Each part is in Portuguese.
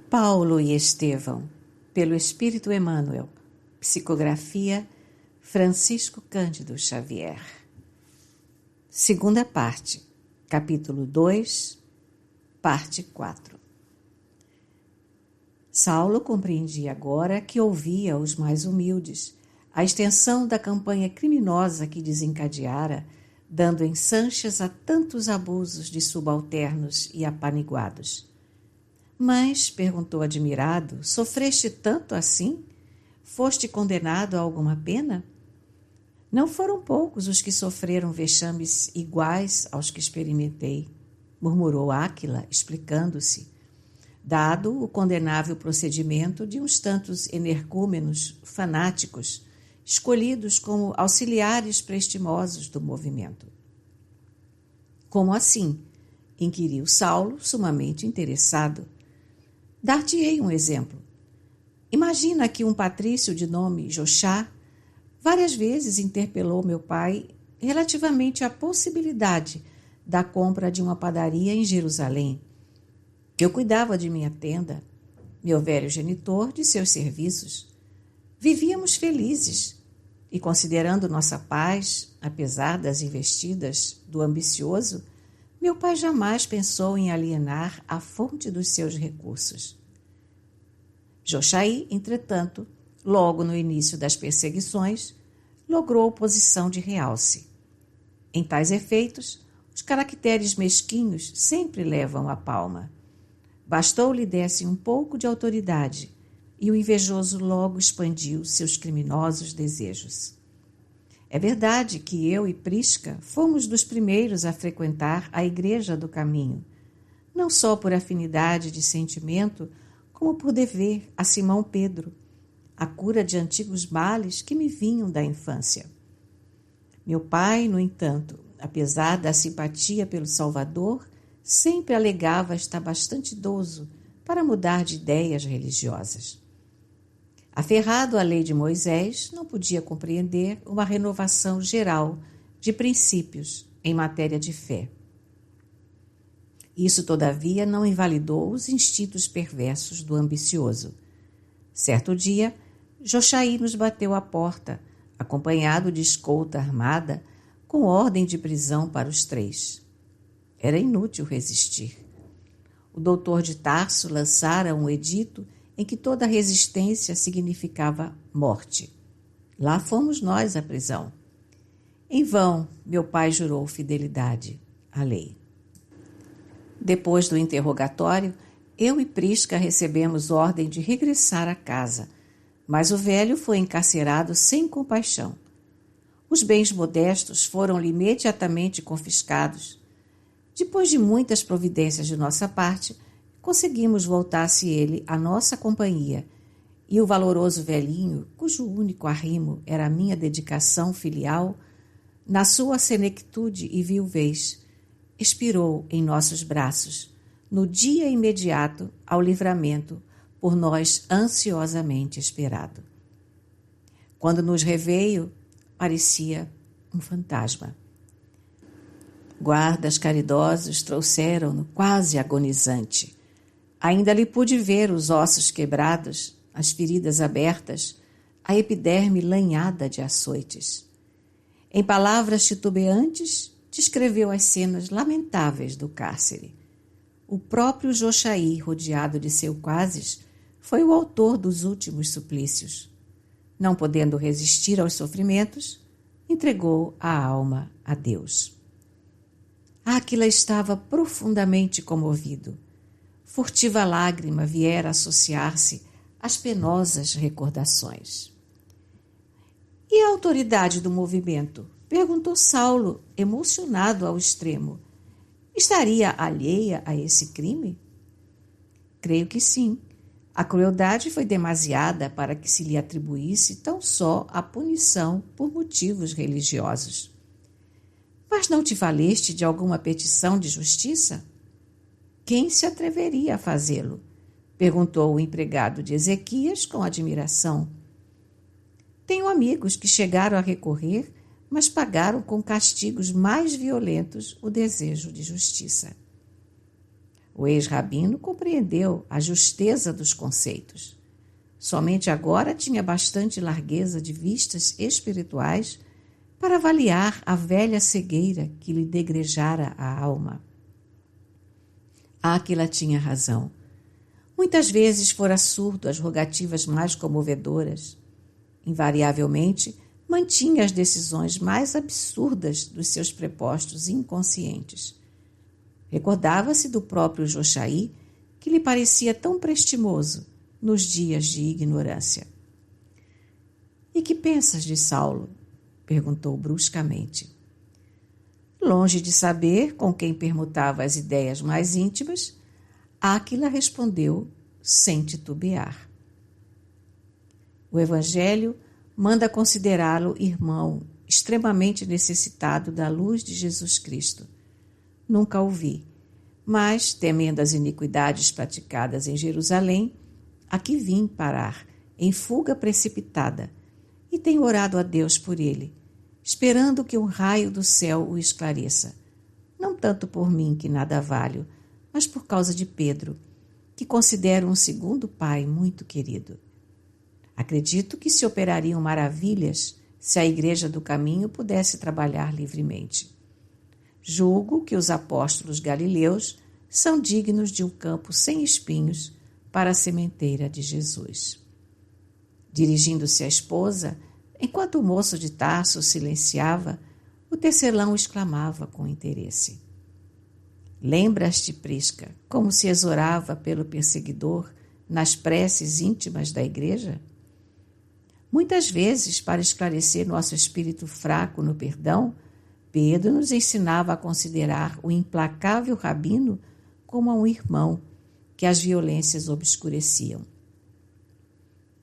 Paulo e Estevão, pelo Espírito Emmanuel. Psicografia Francisco Cândido Xavier. Segunda parte, capítulo 2, parte 4. Saulo compreendia agora que ouvia os mais humildes, a extensão da campanha criminosa que desencadeara, dando ensanches a tantos abusos de subalternos e apaniguados. Mas, perguntou admirado, sofreste tanto assim? Foste condenado a alguma pena? Não foram poucos os que sofreram vexames iguais aos que experimentei, murmurou Áquila, explicando-se, dado o condenável procedimento de uns tantos energúmenos fanáticos, escolhidos como auxiliares prestimosos do movimento. Como assim? Inquiriu Saulo, sumamente interessado. Dar-te-ei um exemplo. Imagina que um patrício de nome Jochá várias vezes interpelou meu pai relativamente à possibilidade da compra de uma padaria em Jerusalém. Eu cuidava de minha tenda, meu velho genitor de seus serviços. Vivíamos felizes e, considerando nossa paz, apesar das investidas do ambicioso, meu pai jamais pensou em alienar a fonte dos seus recursos. Jochaí, entretanto, logo no início das perseguições, logrou posição de realce. Em tais efeitos, os caracteres mesquinhos sempre levam a palma. Bastou-lhe desse um pouco de autoridade e o invejoso logo expandiu seus criminosos desejos. É verdade que eu e Prisca fomos dos primeiros a frequentar a Igreja do Caminho, não só por afinidade de sentimento, como por dever a Simão Pedro, a cura de antigos males que me vinham da infância. Meu pai, no entanto, apesar da simpatia pelo Salvador, sempre alegava estar bastante idoso para mudar de ideias religiosas. Aferrado à lei de Moisés, não podia compreender uma renovação geral de princípios em matéria de fé. Isso, todavia, não invalidou os instintos perversos do ambicioso. Certo dia, Jochaí nos bateu à porta, acompanhado de escolta armada, com ordem de prisão para os três. Era inútil resistir. O doutor de Tarso lançara um edito em que toda resistência significava morte. Lá fomos nós à prisão. Em vão, meu pai jurou fidelidade à lei. Depois do interrogatório, eu e Prisca recebemos ordem de regressar à casa, mas o velho foi encarcerado sem compaixão. Os bens modestos foram-lhe imediatamente confiscados. Depois de muitas providências de nossa parte, conseguimos voltar-se ele à nossa companhia, e o valoroso velhinho, cujo único arrimo era a minha dedicação filial, na sua senectude e viuvez, expirou em nossos braços, no dia imediato ao livramento por nós ansiosamente esperado. Quando nos reveio, parecia um fantasma. Guardas caridosos trouxeram-no quase agonizante. Ainda lhe pude ver os ossos quebrados, as feridas abertas, a epiderme lanhada de açoites. Em palavras titubeantes, descreveu as cenas lamentáveis do cárcere. O próprio Jochaí, rodeado de seuquazes, foi o autor dos últimos suplícios. Não podendo resistir aos sofrimentos, entregou a alma a Deus. Áquila estava profundamente comovido. Furtiva lágrima viera associar-se às penosas recordações. E a autoridade do movimento? Perguntou Saulo, emocionado ao extremo. Estaria alheia a esse crime? Creio que sim. A crueldade foi demasiada para que se lhe atribuísse tão só a punição por motivos religiosos. Mas não te valeste de alguma petição de justiça? Quem se atreveria a fazê-lo? Perguntou o empregado de Ezequias com admiração. Tenho amigos que chegaram a recorrer, mas pagaram com castigos mais violentos o desejo de justiça. O ex-rabino compreendeu a justeza dos conceitos. Somente agora tinha bastante largueza de vistas espirituais para avaliar a velha cegueira que lhe degrejara a alma. Áquila tinha razão. Muitas vezes fora surdo às rogativas mais comovedoras. Invariavelmente, mantinha as decisões mais absurdas dos seus prepostos inconscientes. Recordava-se do próprio Jochaí, que lhe parecia tão prestimoso nos dias de ignorância. "E que pensas de Saulo?" perguntou bruscamente. Longe de saber com quem permutava as ideias mais íntimas, Áquila respondeu sem titubear. O Evangelho manda considerá-lo irmão extremamente necessitado da luz de Jesus Cristo. Nunca o vi, mas, temendo as iniquidades praticadas em Jerusalém, aqui vim parar, em fuga precipitada, e tenho orado a Deus por ele, esperando que um raio do céu o esclareça, não tanto por mim, que nada valho, mas por causa de Pedro, que considero um segundo pai muito querido. Acredito que se operariam maravilhas se a Igreja do Caminho pudesse trabalhar livremente. Julgo que os apóstolos galileus são dignos de um campo sem espinhos para a sementeira de Jesus. Dirigindo-se à esposa, enquanto o moço de Tarso silenciava, o tecelão exclamava com interesse: "Lembras-te, Prisca, como se exorava pelo perseguidor nas preces íntimas da igreja? Muitas vezes, para esclarecer nosso espírito fraco no perdão, Pedro nos ensinava a considerar o implacável rabino como a um irmão que as violências obscureciam.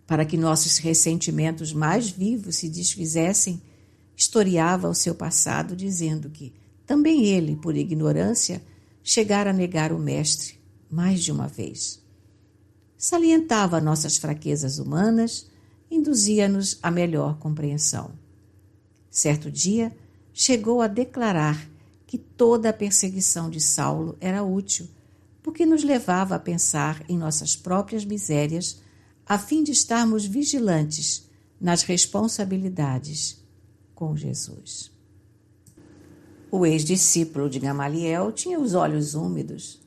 Para que nossos ressentimentos mais vivos se desfizessem, historiava o seu passado, dizendo que também ele, por ignorância, chegara a negar o mestre mais de uma vez. Salientava nossas fraquezas humanas, induzia-nos a melhor compreensão. Certo dia, chegou a declarar que toda a perseguição de Saulo era útil, porque nos levava a pensar em nossas próprias misérias, a fim de estarmos vigilantes nas responsabilidades com Jesus. O ex-discípulo de Gamaliel tinha os olhos úmidos.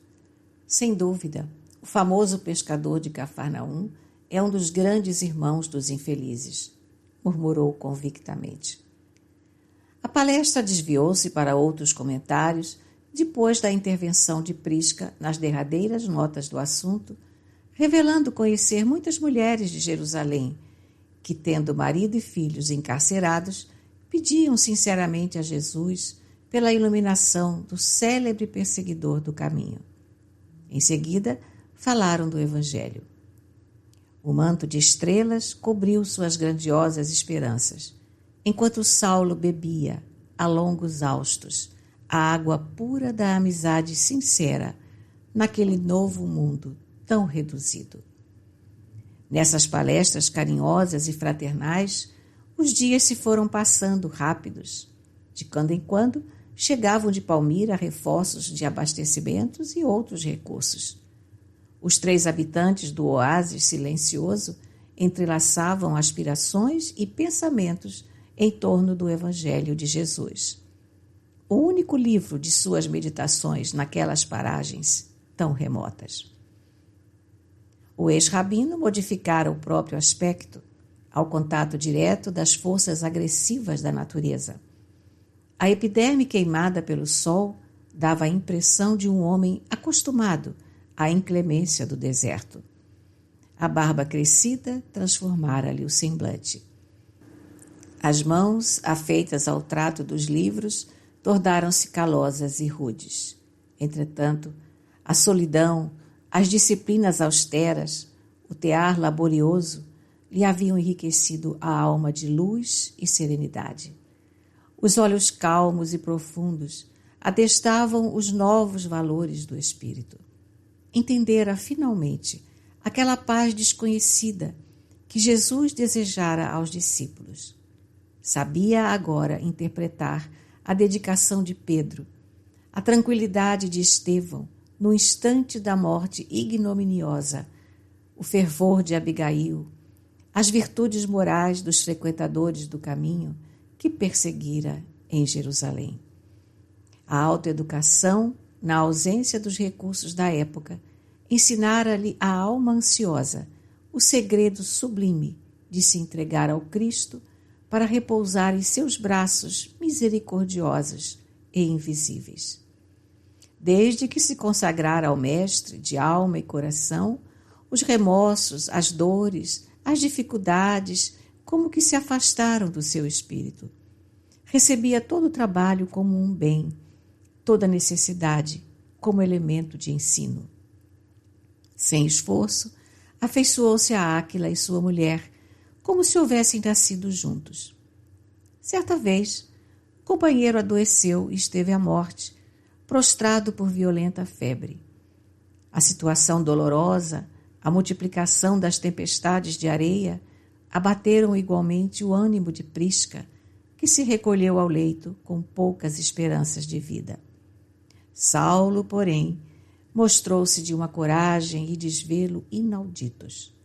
Sem dúvida, o famoso pescador de Cafarnaum é um dos grandes irmãos dos infelizes, murmurou convictamente. A palestra desviou-se para outros comentários depois da intervenção de Prisca nas derradeiras notas do assunto, revelando conhecer muitas mulheres de Jerusalém que, tendo marido e filhos encarcerados, pediam sinceramente a Jesus pela iluminação do célebre perseguidor do caminho. Em seguida, falaram do Evangelho. O manto de estrelas cobriu suas grandiosas esperanças, enquanto Saulo bebia, a longos haustos, a água pura da amizade sincera naquele novo mundo tão reduzido. Nessas palestras carinhosas e fraternais, os dias se foram passando rápidos. De quando em quando, chegavam de Palmira reforços de abastecimentos e outros recursos. Os 3 habitantes do oásis silencioso entrelaçavam aspirações e pensamentos em torno do Evangelho de Jesus. O único livro de suas meditações naquelas paragens tão remotas. O ex-rabino modificara o próprio aspecto ao contato direto das forças agressivas da natureza. A epiderme queimada pelo sol dava a impressão de um homem acostumado à inclemência do deserto. A barba crescida transformara-lhe o semblante. As mãos, afeitas ao trato dos livros, tornaram-se calosas e rudes. Entretanto, a solidão, as disciplinas austeras, o tear laborioso, lhe haviam enriquecido a alma de luz e serenidade. Os olhos calmos e profundos atestavam os novos valores do espírito. Entendera finalmente aquela paz desconhecida que Jesus desejara aos discípulos. Sabia agora interpretar a dedicação de Pedro, a tranquilidade de Estevão, no instante da morte ignominiosa, o fervor de Abigail, as virtudes morais dos frequentadores do caminho que perseguira em Jerusalém. A autoeducação, na ausência dos recursos da época, ensinara-lhe a alma ansiosa o segredo sublime de se entregar ao Cristo para repousar em seus braços misericordiosos e invisíveis. Desde que se consagrara ao Mestre de alma e coração, os remorsos, as dores, as dificuldades, como que se afastaram do seu espírito. Recebia todo o trabalho como um bem, toda necessidade como elemento de ensino. Sem esforço, afeiçoou-se a Áquila e sua mulher, como se houvessem nascido juntos. Certa vez, o companheiro adoeceu e esteve à morte, prostrado por violenta febre. A situação dolorosa, a multiplicação das tempestades de areia, abateram igualmente o ânimo de Prisca, que se recolheu ao leito com poucas esperanças de vida. Saulo, porém, mostrou-se de uma coragem e desvelo inauditos.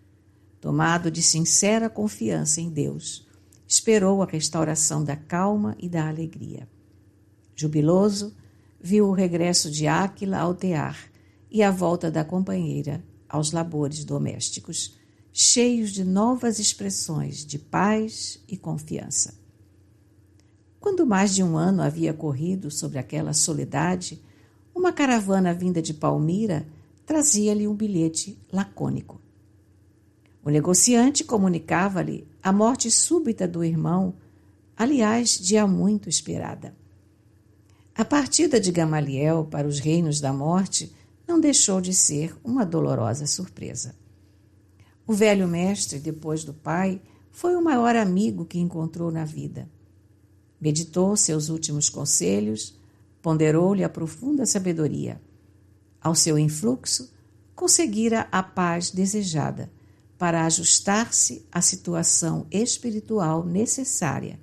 Tomado de sincera confiança em Deus, esperou a restauração da calma e da alegria. Jubiloso, viu o regresso de Áquila ao tear e a volta da companheira aos labores domésticos, cheios de novas expressões de paz e confiança. Quando mais de um ano havia corrido sobre aquela soledade, uma caravana vinda de Palmira trazia-lhe um bilhete lacônico. O negociante comunicava-lhe a morte súbita do irmão, aliás, de há muito esperada. A partida de Gamaliel para os reinos da morte não deixou de ser uma dolorosa surpresa. O velho mestre, depois do pai, foi o maior amigo que encontrou na vida. Meditou seus últimos conselhos, ponderou-lhe a profunda sabedoria. Ao seu influxo, conseguira a paz desejada para ajustar-se à situação espiritual necessária,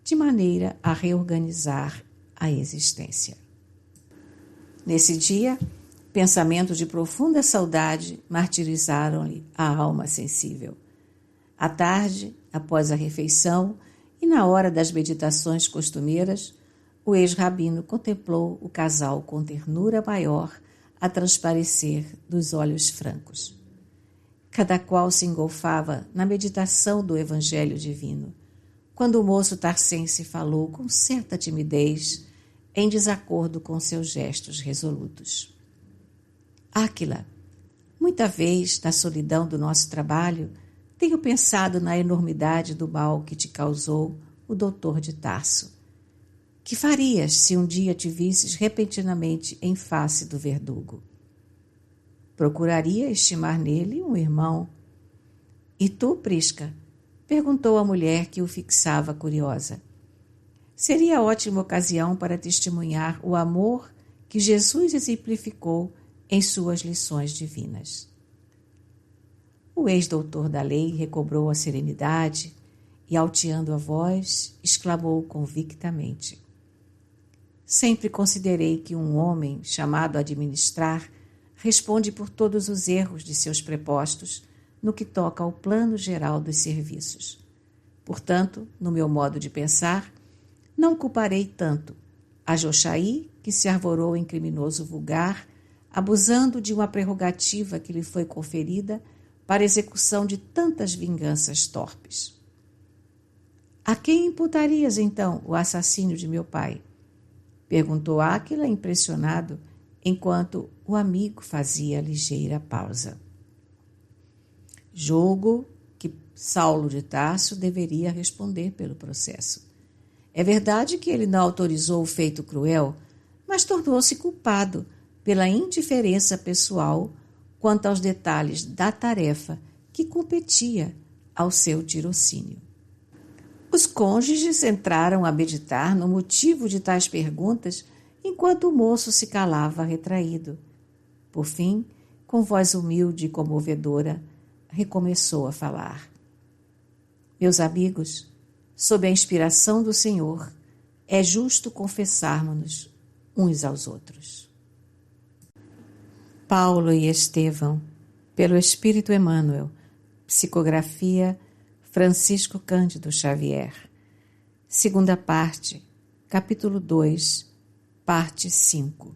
de maneira a reorganizar a existência. Nesse dia, pensamentos de profunda saudade martirizaram-lhe a alma sensível. À tarde, após a refeição e na hora das meditações costumeiras, o ex-rabino contemplou o casal com ternura maior a transparecer dos olhos francos. Cada qual se engolfava na meditação do Evangelho divino, quando o moço tarcense falou com certa timidez, em desacordo com seus gestos resolutos. Áquila, muita vez, na solidão do nosso trabalho, tenho pensado na enormidade do mal que te causou o doutor de Tarso. Que farias se um dia te visses repentinamente em face do verdugo? Procuraria estimar nele um irmão. E tu, Prisca? Perguntou a mulher que o fixava curiosa. Seria ótima ocasião para testemunhar o amor que Jesus exemplificou em suas lições divinas. O ex-doutor da lei recobrou a serenidade e, alteando a voz, exclamou convictamente: Sempre considerei que um homem chamado a administrar responde por todos os erros de seus prepostos no que toca ao plano geral dos serviços. Portanto, no meu modo de pensar, não culparei tanto a Jochaí, que se arvorou em criminoso vulgar, abusando de uma prerrogativa que lhe foi conferida para execução de tantas vinganças torpes. A quem imputarias, então, o assassínio de meu pai? Perguntou Áquila, impressionado, enquanto o amigo fazia ligeira pausa. Julgo que Saulo de Tarso deveria responder pelo processo. É verdade que ele não autorizou o feito cruel, mas tornou-se culpado pela indiferença pessoal quanto aos detalhes da tarefa que competia ao seu tirocínio. Os cônjuges entraram a meditar no motivo de tais perguntas enquanto o moço se calava retraído. Por fim, com voz humilde e comovedora, recomeçou a falar. Meus amigos, sob a inspiração do Senhor, é justo confessarmos-nos uns aos outros. Paulo e Estevão, pelo Espírito Emmanuel, psicografia Francisco Cândido Xavier. Segunda parte, capítulo 2, parte 5.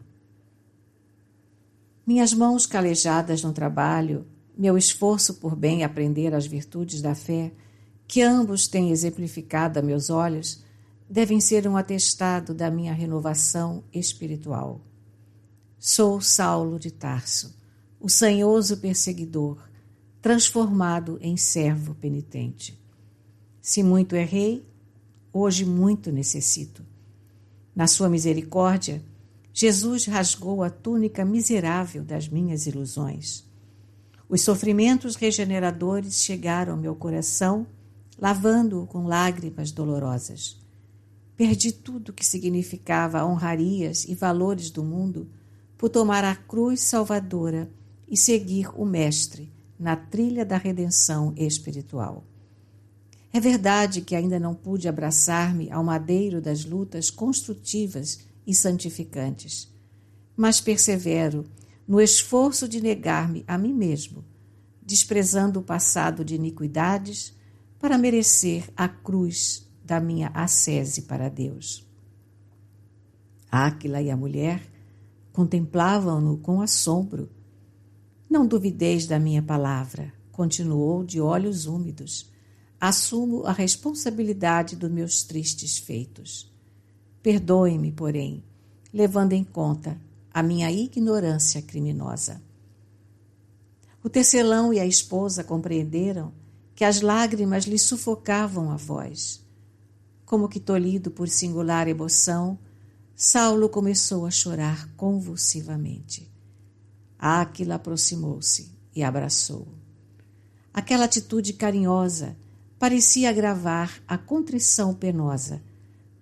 Minhas mãos calejadas no trabalho, meu esforço por bem aprender as virtudes da fé, que ambos têm exemplificado a meus olhos, devem ser um atestado da minha renovação espiritual. Sou Saulo de Tarso, o sanhoso perseguidor, transformado em servo penitente. Se muito errei, hoje muito necessito. Na sua misericórdia, Jesus rasgou a túnica miserável das minhas ilusões. Os sofrimentos regeneradores chegaram ao meu coração, lavando-o com lágrimas dolorosas. Perdi tudo que significava honrarias e valores do mundo por tomar a cruz salvadora e seguir o Mestre na trilha da redenção espiritual. É verdade que ainda não pude abraçar-me ao madeiro das lutas construtivas e santificantes, mas persevero no esforço de negar-me a mim mesmo, desprezando o passado de iniquidades para merecer a cruz da minha ascese para Deus. Áquila e a mulher contemplavam-no com assombro. Não duvideis da minha palavra, continuou de olhos úmidos. Assumo a responsabilidade dos meus tristes feitos. Perdoe-me, porém, levando em conta a minha ignorância criminosa. O tecelão e a esposa compreenderam que as lágrimas lhe sufocavam a voz. Como que tolhido por singular emoção, Saulo começou a chorar convulsivamente. Áquila aproximou-se e abraçou-o. Aquela atitude carinhosa parecia agravar a contrição penosa,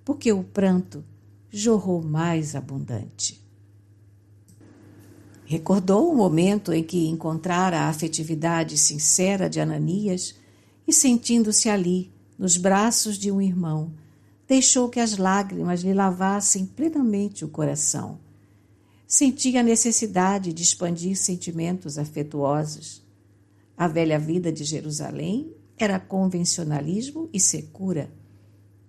porque o pranto jorrou mais abundante. Recordou o momento em que encontrara a afetividade sincera de Ananias e, sentindo-se ali, nos braços de um irmão, deixou que as lágrimas lhe lavassem plenamente o coração. Sentia a necessidade de expandir sentimentos afetuosos. A velha vida de Jerusalém era convencionalismo e secura.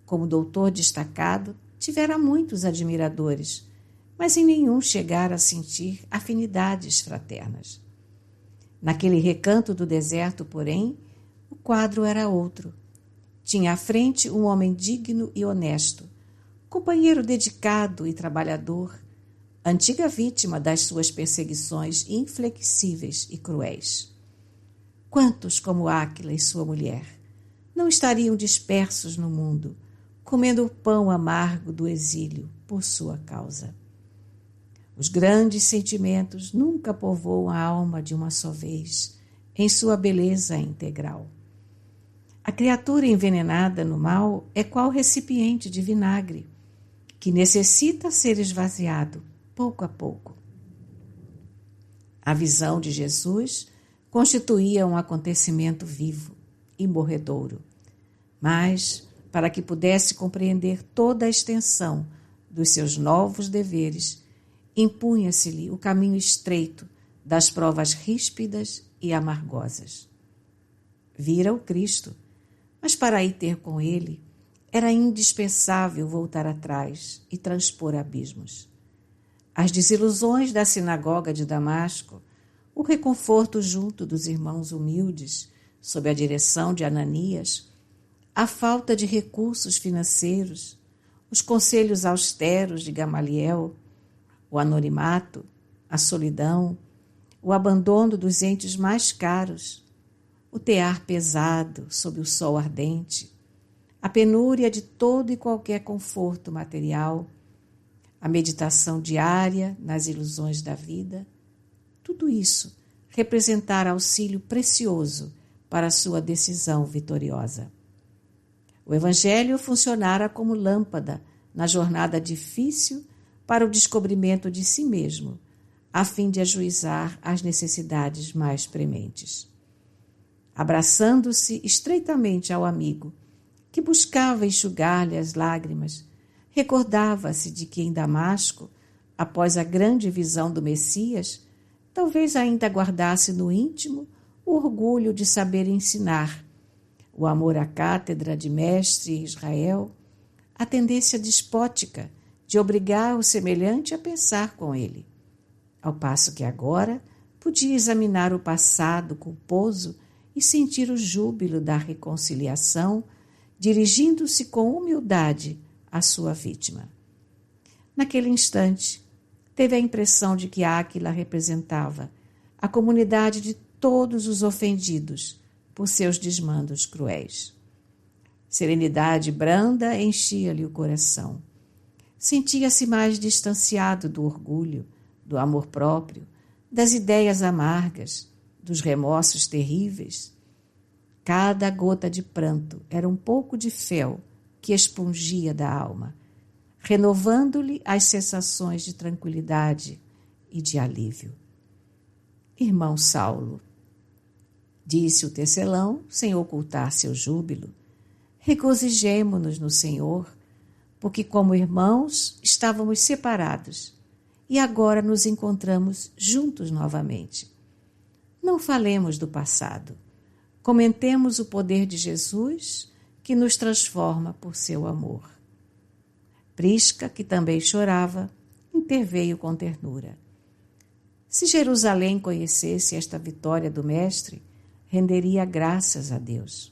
Como doutor destacado, tivera muitos admiradores, mas em nenhum chegara a sentir afinidades fraternas. Naquele recanto do deserto, porém, o quadro era outro. Tinha à frente um homem digno e honesto, companheiro dedicado e trabalhador, antiga vítima das suas perseguições inflexíveis e cruéis. Quantos como Áquila e sua mulher não estariam dispersos no mundo, comendo o pão amargo do exílio por sua causa? Os grandes sentimentos nunca povoam a alma de uma só vez, em sua beleza integral. A criatura envenenada no mal é qual recipiente de vinagre, que necessita ser esvaziado pouco a pouco. A visão de Jesus constituía um acontecimento vivo e morredouro, mas, para que pudesse compreender toda a extensão dos seus novos deveres, impunha-se-lhe o caminho estreito das provas ríspidas e amargosas. Vira o Cristo, mas para ir ter com ele, era indispensável voltar atrás e transpor abismos. As desilusões da sinagoga de Damasco, o reconforto junto dos irmãos humildes, sob a direção de Ananias, a falta de recursos financeiros, os conselhos austeros de Gamaliel, o anonimato, a solidão, o abandono dos entes mais caros, o tear pesado sob o sol ardente, a penúria de todo e qualquer conforto material, a meditação diária nas ilusões da vida, tudo isso representara auxílio precioso para a sua decisão vitoriosa. O Evangelho funcionara como lâmpada na jornada difícil para o descobrimento de si mesmo, a fim de ajuizar as necessidades mais prementes. Abraçando-se estreitamente ao amigo, que buscava enxugar-lhe as lágrimas, recordava-se de que em Damasco, após a grande visão do Messias, talvez ainda guardasse no íntimo o orgulho de saber ensinar, o amor à cátedra de mestre Israel, a tendência despótica de obrigar o semelhante a pensar com ele, ao passo que agora podia examinar o passado culposo e sentir o júbilo da reconciliação, dirigindo-se com humildade à sua vítima. Naquele instante, teve a impressão de que Áquila representava a comunidade de todos os ofendidos por seus desmandos cruéis. Serenidade branda enchia-lhe o coração. Sentia-se mais distanciado do orgulho, do amor próprio, das ideias amargas, dos remorsos terríveis. Cada gota de pranto era um pouco de fel que expungia da alma, renovando-lhe as sensações de tranquilidade e de alívio. Irmão Saulo, disse o tecelão, sem ocultar seu júbilo, regozijemo-nos no Senhor, porque como irmãos estávamos separados e agora nos encontramos juntos novamente. Não falemos do passado, comentemos o poder de Jesus que nos transforma por seu amor. Prisca, que também chorava, interveio com ternura. Se Jerusalém conhecesse esta vitória do Mestre, renderia graças a Deus.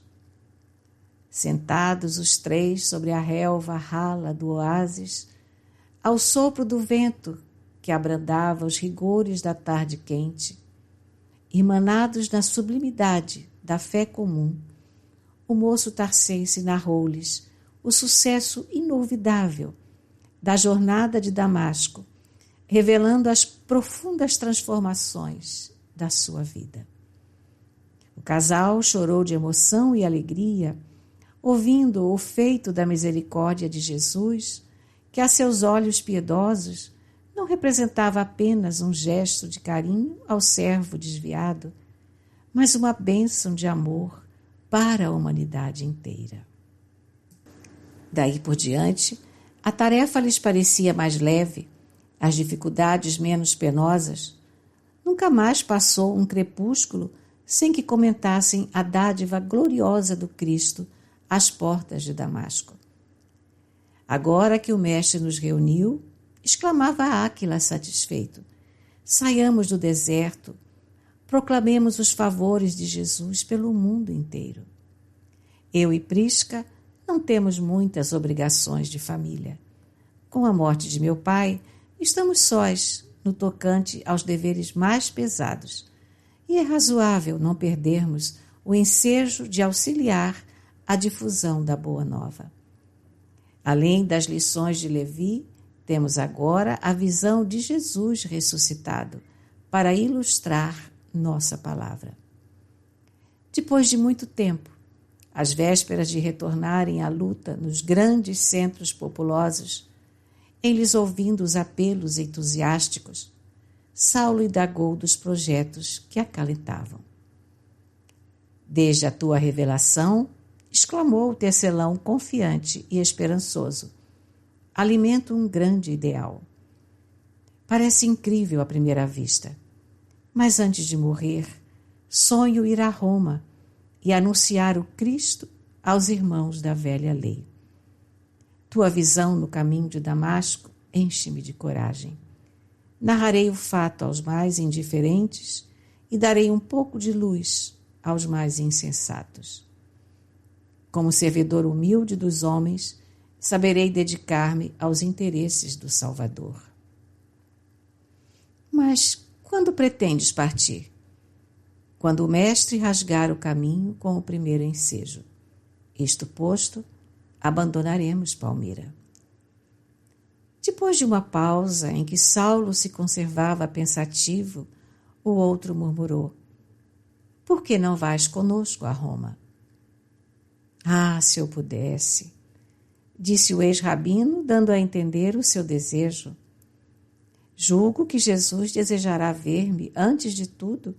Sentados os três sobre a relva rala do oásis, ao sopro do vento que abrandava os rigores da tarde quente, irmanados na sublimidade da fé comum, o moço tarcense narrou-lhes o sucesso inolvidável da jornada de Damasco, revelando as profundas transformações da sua vida. O casal chorou de emoção e alegria, ouvindo o feito da misericórdia de Jesus, que a seus olhos piedosos não representava apenas um gesto de carinho ao servo desviado, mas uma bênção de amor para a humanidade inteira. Daí por diante, a tarefa lhes parecia mais leve, as dificuldades menos penosas. Nunca mais passou um crepúsculo sem que comentassem a dádiva gloriosa do Cristo às portas de Damasco. Agora que o Mestre nos reuniu, exclamava Áquila satisfeito, saiamos do deserto, proclamemos os favores de Jesus pelo mundo inteiro. Eu e Prisca não temos muitas obrigações de família. Com a morte de meu pai, estamos sós no tocante aos deveres mais pesados, e é razoável não perdermos o ensejo de auxiliar a difusão da Boa Nova. Além das lições de Levi, temos agora a visão de Jesus ressuscitado para ilustrar nossa palavra. Depois de muito tempo, às vésperas de retornarem à luta nos grandes centros populosos, em lhes ouvindo os apelos entusiásticos, Saulo indagou dos projetos que acalentavam. Desde a tua revelação, exclamou o tecelão confiante e esperançoso, alimento um grande ideal. Parece incrível à primeira vista, mas antes de morrer, sonho ir a Roma e anunciar o Cristo aos irmãos da velha lei. Tua visão no caminho de Damasco enche-me de coragem. Narrarei o fato aos mais indiferentes e darei um pouco de luz aos mais insensatos. Como servidor humilde dos homens, saberei dedicar-me aos interesses do Salvador. Mas quando pretendes partir? Quando o Mestre rasgar o caminho com o primeiro ensejo. Isto posto, abandonaremos Palmira. Depois de uma pausa em que Saulo se conservava pensativo, o outro murmurou: Por que não vais conosco a Roma? Ah, se eu pudesse, disse o ex-rabino, dando a entender o seu desejo. Julgo que Jesus desejará ver-me, antes de tudo,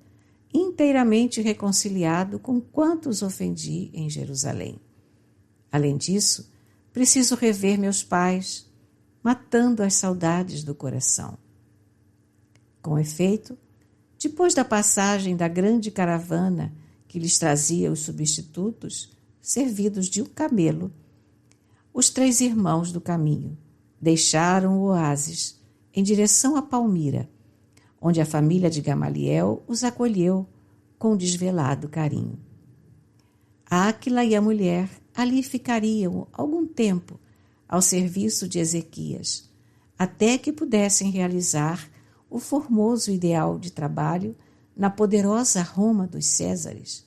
inteiramente reconciliado com quantos ofendi em Jerusalém. Além disso, preciso rever meus pais, matando as saudades do coração. Com efeito, Depois da passagem da grande caravana que lhes trazia os substitutos, servidos de um camelo, os 3 irmãos do caminho deixaram o oásis em direção a Palmira, onde a família de Gamaliel os acolheu com desvelado carinho. Áquila e a mulher ali ficariam algum tempo ao serviço de Ezequias, até que pudessem realizar o formoso ideal de trabalho na poderosa Roma dos Césares.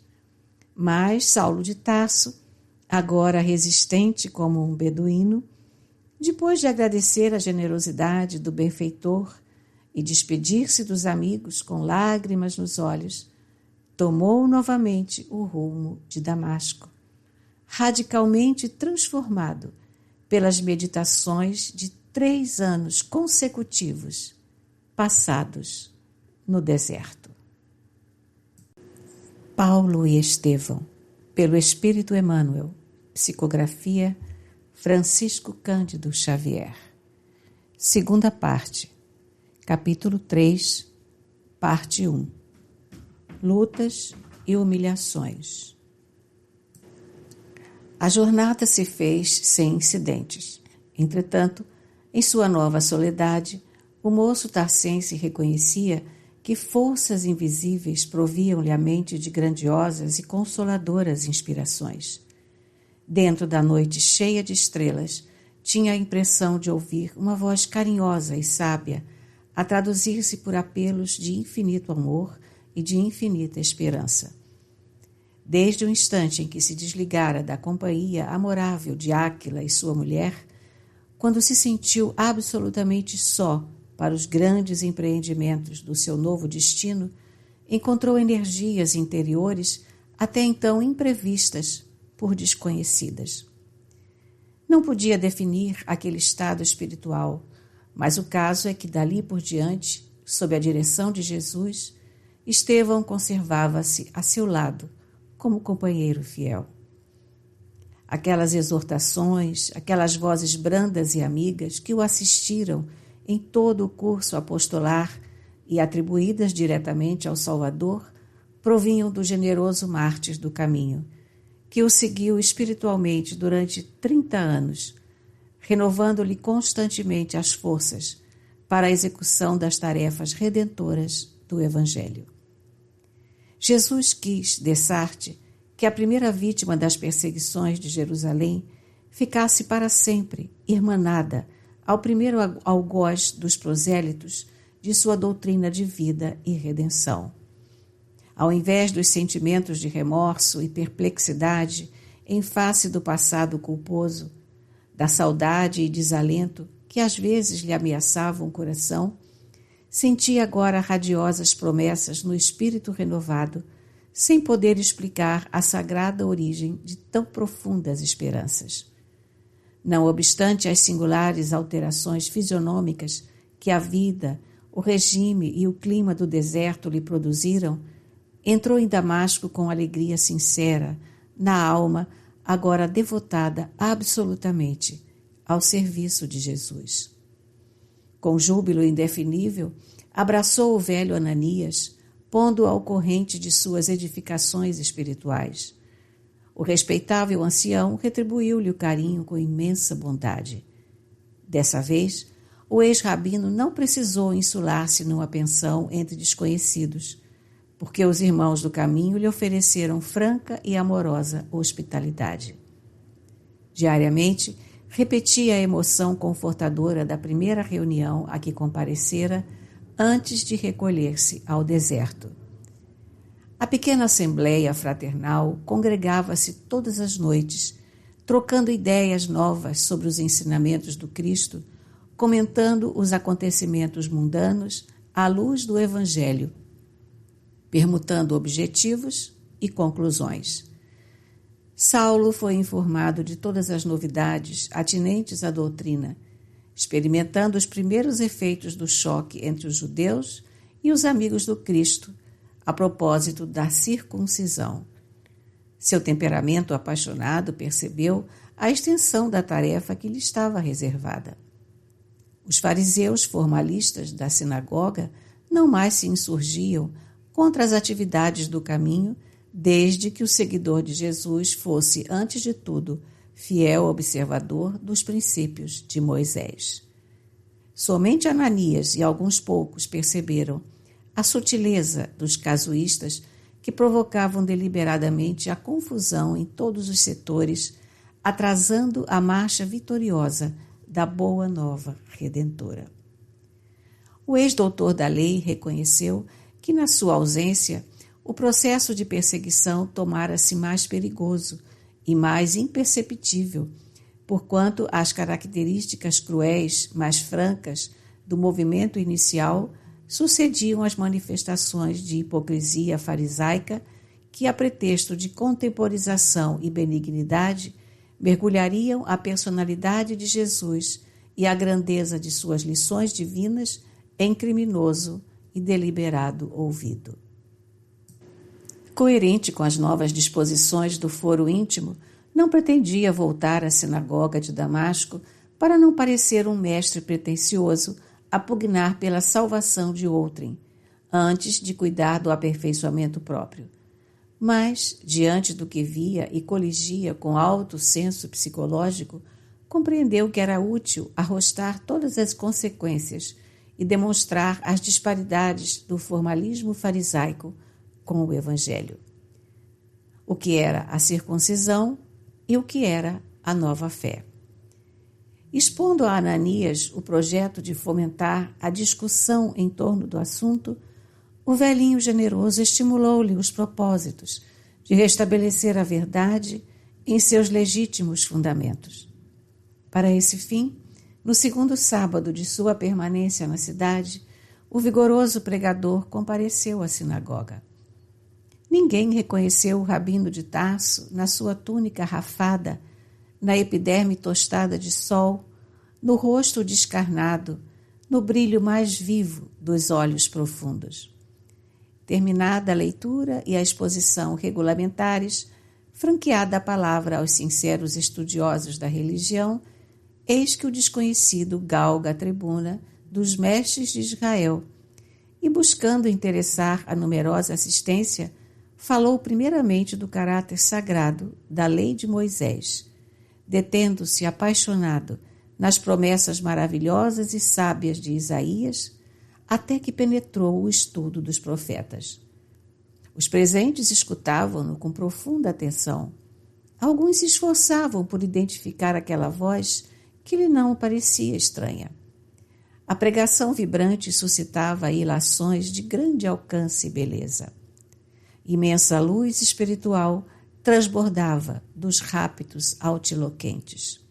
Mas Saulo de Tarso, agora resistente como um beduíno, depois de agradecer a generosidade do benfeitor e despedir-se dos amigos com lágrimas nos olhos, tomou novamente o rumo de Damasco, radicalmente transformado pelas meditações de 3 anos consecutivos passados no deserto. Paulo e Estevão, pelo Espírito Emmanuel, psicografia Francisco Cândido Xavier. Segunda parte, capítulo 3, parte 1. Lutas e humilhações. A jornada se fez sem incidentes. Entretanto, em sua nova soledade, o moço tarcense reconhecia que forças invisíveis proviam-lhe a mente de grandiosas e consoladoras inspirações. Dentro da noite cheia de estrelas, tinha a impressão de ouvir uma voz carinhosa e sábia a traduzir-se por apelos de infinito amor e de infinita esperança. Desde o instante em que se desligara da companhia amorável de Áquila e sua mulher, quando se sentiu absolutamente só para os grandes empreendimentos do seu novo destino, encontrou energias interiores até então imprevistas por desconhecidas. Não podia definir aquele estado espiritual, mas o caso é que dali por diante, sob a direção de Jesus, Estevão conservava-se a seu lado como companheiro fiel. Aquelas exortações, aquelas vozes brandas e amigas que o assistiram em todo o curso apostolar e atribuídas diretamente ao Salvador, provinham do generoso mártir do caminho, que o seguiu espiritualmente durante 30 anos, renovando-lhe constantemente as forças para a execução das tarefas redentoras do Evangelho. Jesus quis, dessarte, que a primeira vítima das perseguições de Jerusalém ficasse para sempre irmanada ao primeiro algoz dos prosélitos de sua doutrina de vida e redenção. Ao invés dos sentimentos de remorso e perplexidade em face do passado culposo, da saudade e desalento que às vezes lhe ameaçavam o coração, sentia agora radiosas promessas no espírito renovado, sem poder explicar a sagrada origem de tão profundas esperanças. Não obstante as singulares alterações fisionômicas que a vida, o regime e o clima do deserto lhe produziram, entrou em Damasco com alegria sincera, na alma agora devotada absolutamente ao serviço de Jesus. Com júbilo indefinível, abraçou o velho Ananias, pondo-o ao corrente de suas edificações espirituais. O respeitável ancião retribuiu-lhe o carinho com imensa bondade. Dessa vez, o ex-rabino não precisou insular-se numa pensão entre desconhecidos, porque os irmãos do caminho lhe ofereceram franca e amorosa hospitalidade. Diariamente, repetia a emoção confortadora da primeira reunião a que comparecera antes de recolher-se ao deserto. A pequena assembleia fraternal congregava-se todas as noites, trocando ideias novas sobre os ensinamentos do Cristo, comentando os acontecimentos mundanos à luz do Evangelho, permutando objetivos e conclusões. Saulo foi informado de todas as novidades atinentes à doutrina, experimentando os primeiros efeitos do choque entre os judeus e os amigos do Cristo, a propósito da circuncisão. Seu temperamento apaixonado percebeu a extensão da tarefa que lhe estava reservada. Os fariseus formalistas da sinagoga não mais se insurgiam contra as atividades do caminho, desde que o seguidor de Jesus fosse, antes de tudo, fiel observador dos princípios de Moisés. Somente Ananias e alguns poucos perceberam a sutileza dos casuístas que provocavam deliberadamente a confusão em todos os setores, atrasando a marcha vitoriosa da boa nova redentora. O ex-doutor da lei reconheceu que, na sua ausência, o processo de perseguição tomara-se mais perigoso e mais imperceptível, porquanto as características cruéis, mais francas, do movimento inicial sucediam às manifestações de hipocrisia farisaica que, a pretexto de contemporização e benignidade, mergulhariam a personalidade de Jesus e a grandeza de suas lições divinas em criminoso e deliberado ouvido. Coerente com as novas disposições do foro íntimo, não pretendia voltar à sinagoga de Damasco para não parecer um mestre pretensioso a pugnar pela salvação de outrem, antes de cuidar do aperfeiçoamento próprio. Mas, diante do que via e coligia com alto senso psicológico, compreendeu que era útil arrostar todas as consequências e demonstrar as disparidades do formalismo farisaico com o Evangelho. O que era a circuncisão e o que era a nova fé. Expondo a Ananias o projeto de fomentar a discussão em torno do assunto, o velhinho generoso estimulou-lhe os propósitos de restabelecer a verdade em seus legítimos fundamentos. Para esse fim, no segundo sábado de sua permanência na cidade, o vigoroso pregador compareceu à sinagoga. Ninguém reconheceu o rabino de Tarso na sua túnica rafada, na epiderme tostada de sol, no rosto descarnado, no brilho mais vivo dos olhos profundos. Terminada a leitura e a exposição regulamentares, franqueada a palavra aos sinceros estudiosos da religião, eis que o desconhecido galga a tribuna dos mestres de Israel e, buscando interessar a numerosa assistência, falou primeiramente do caráter sagrado da lei de Moisés, detendo-se apaixonado nas promessas maravilhosas e sábias de Isaías, até que penetrou o estudo dos profetas. Os presentes escutavam-no com profunda atenção. Alguns se esforçavam por identificar aquela voz que lhe não parecia estranha. A pregação vibrante suscitava ilações de grande alcance e beleza. Imensa luz espiritual transbordava dos rápidos altiloquentes.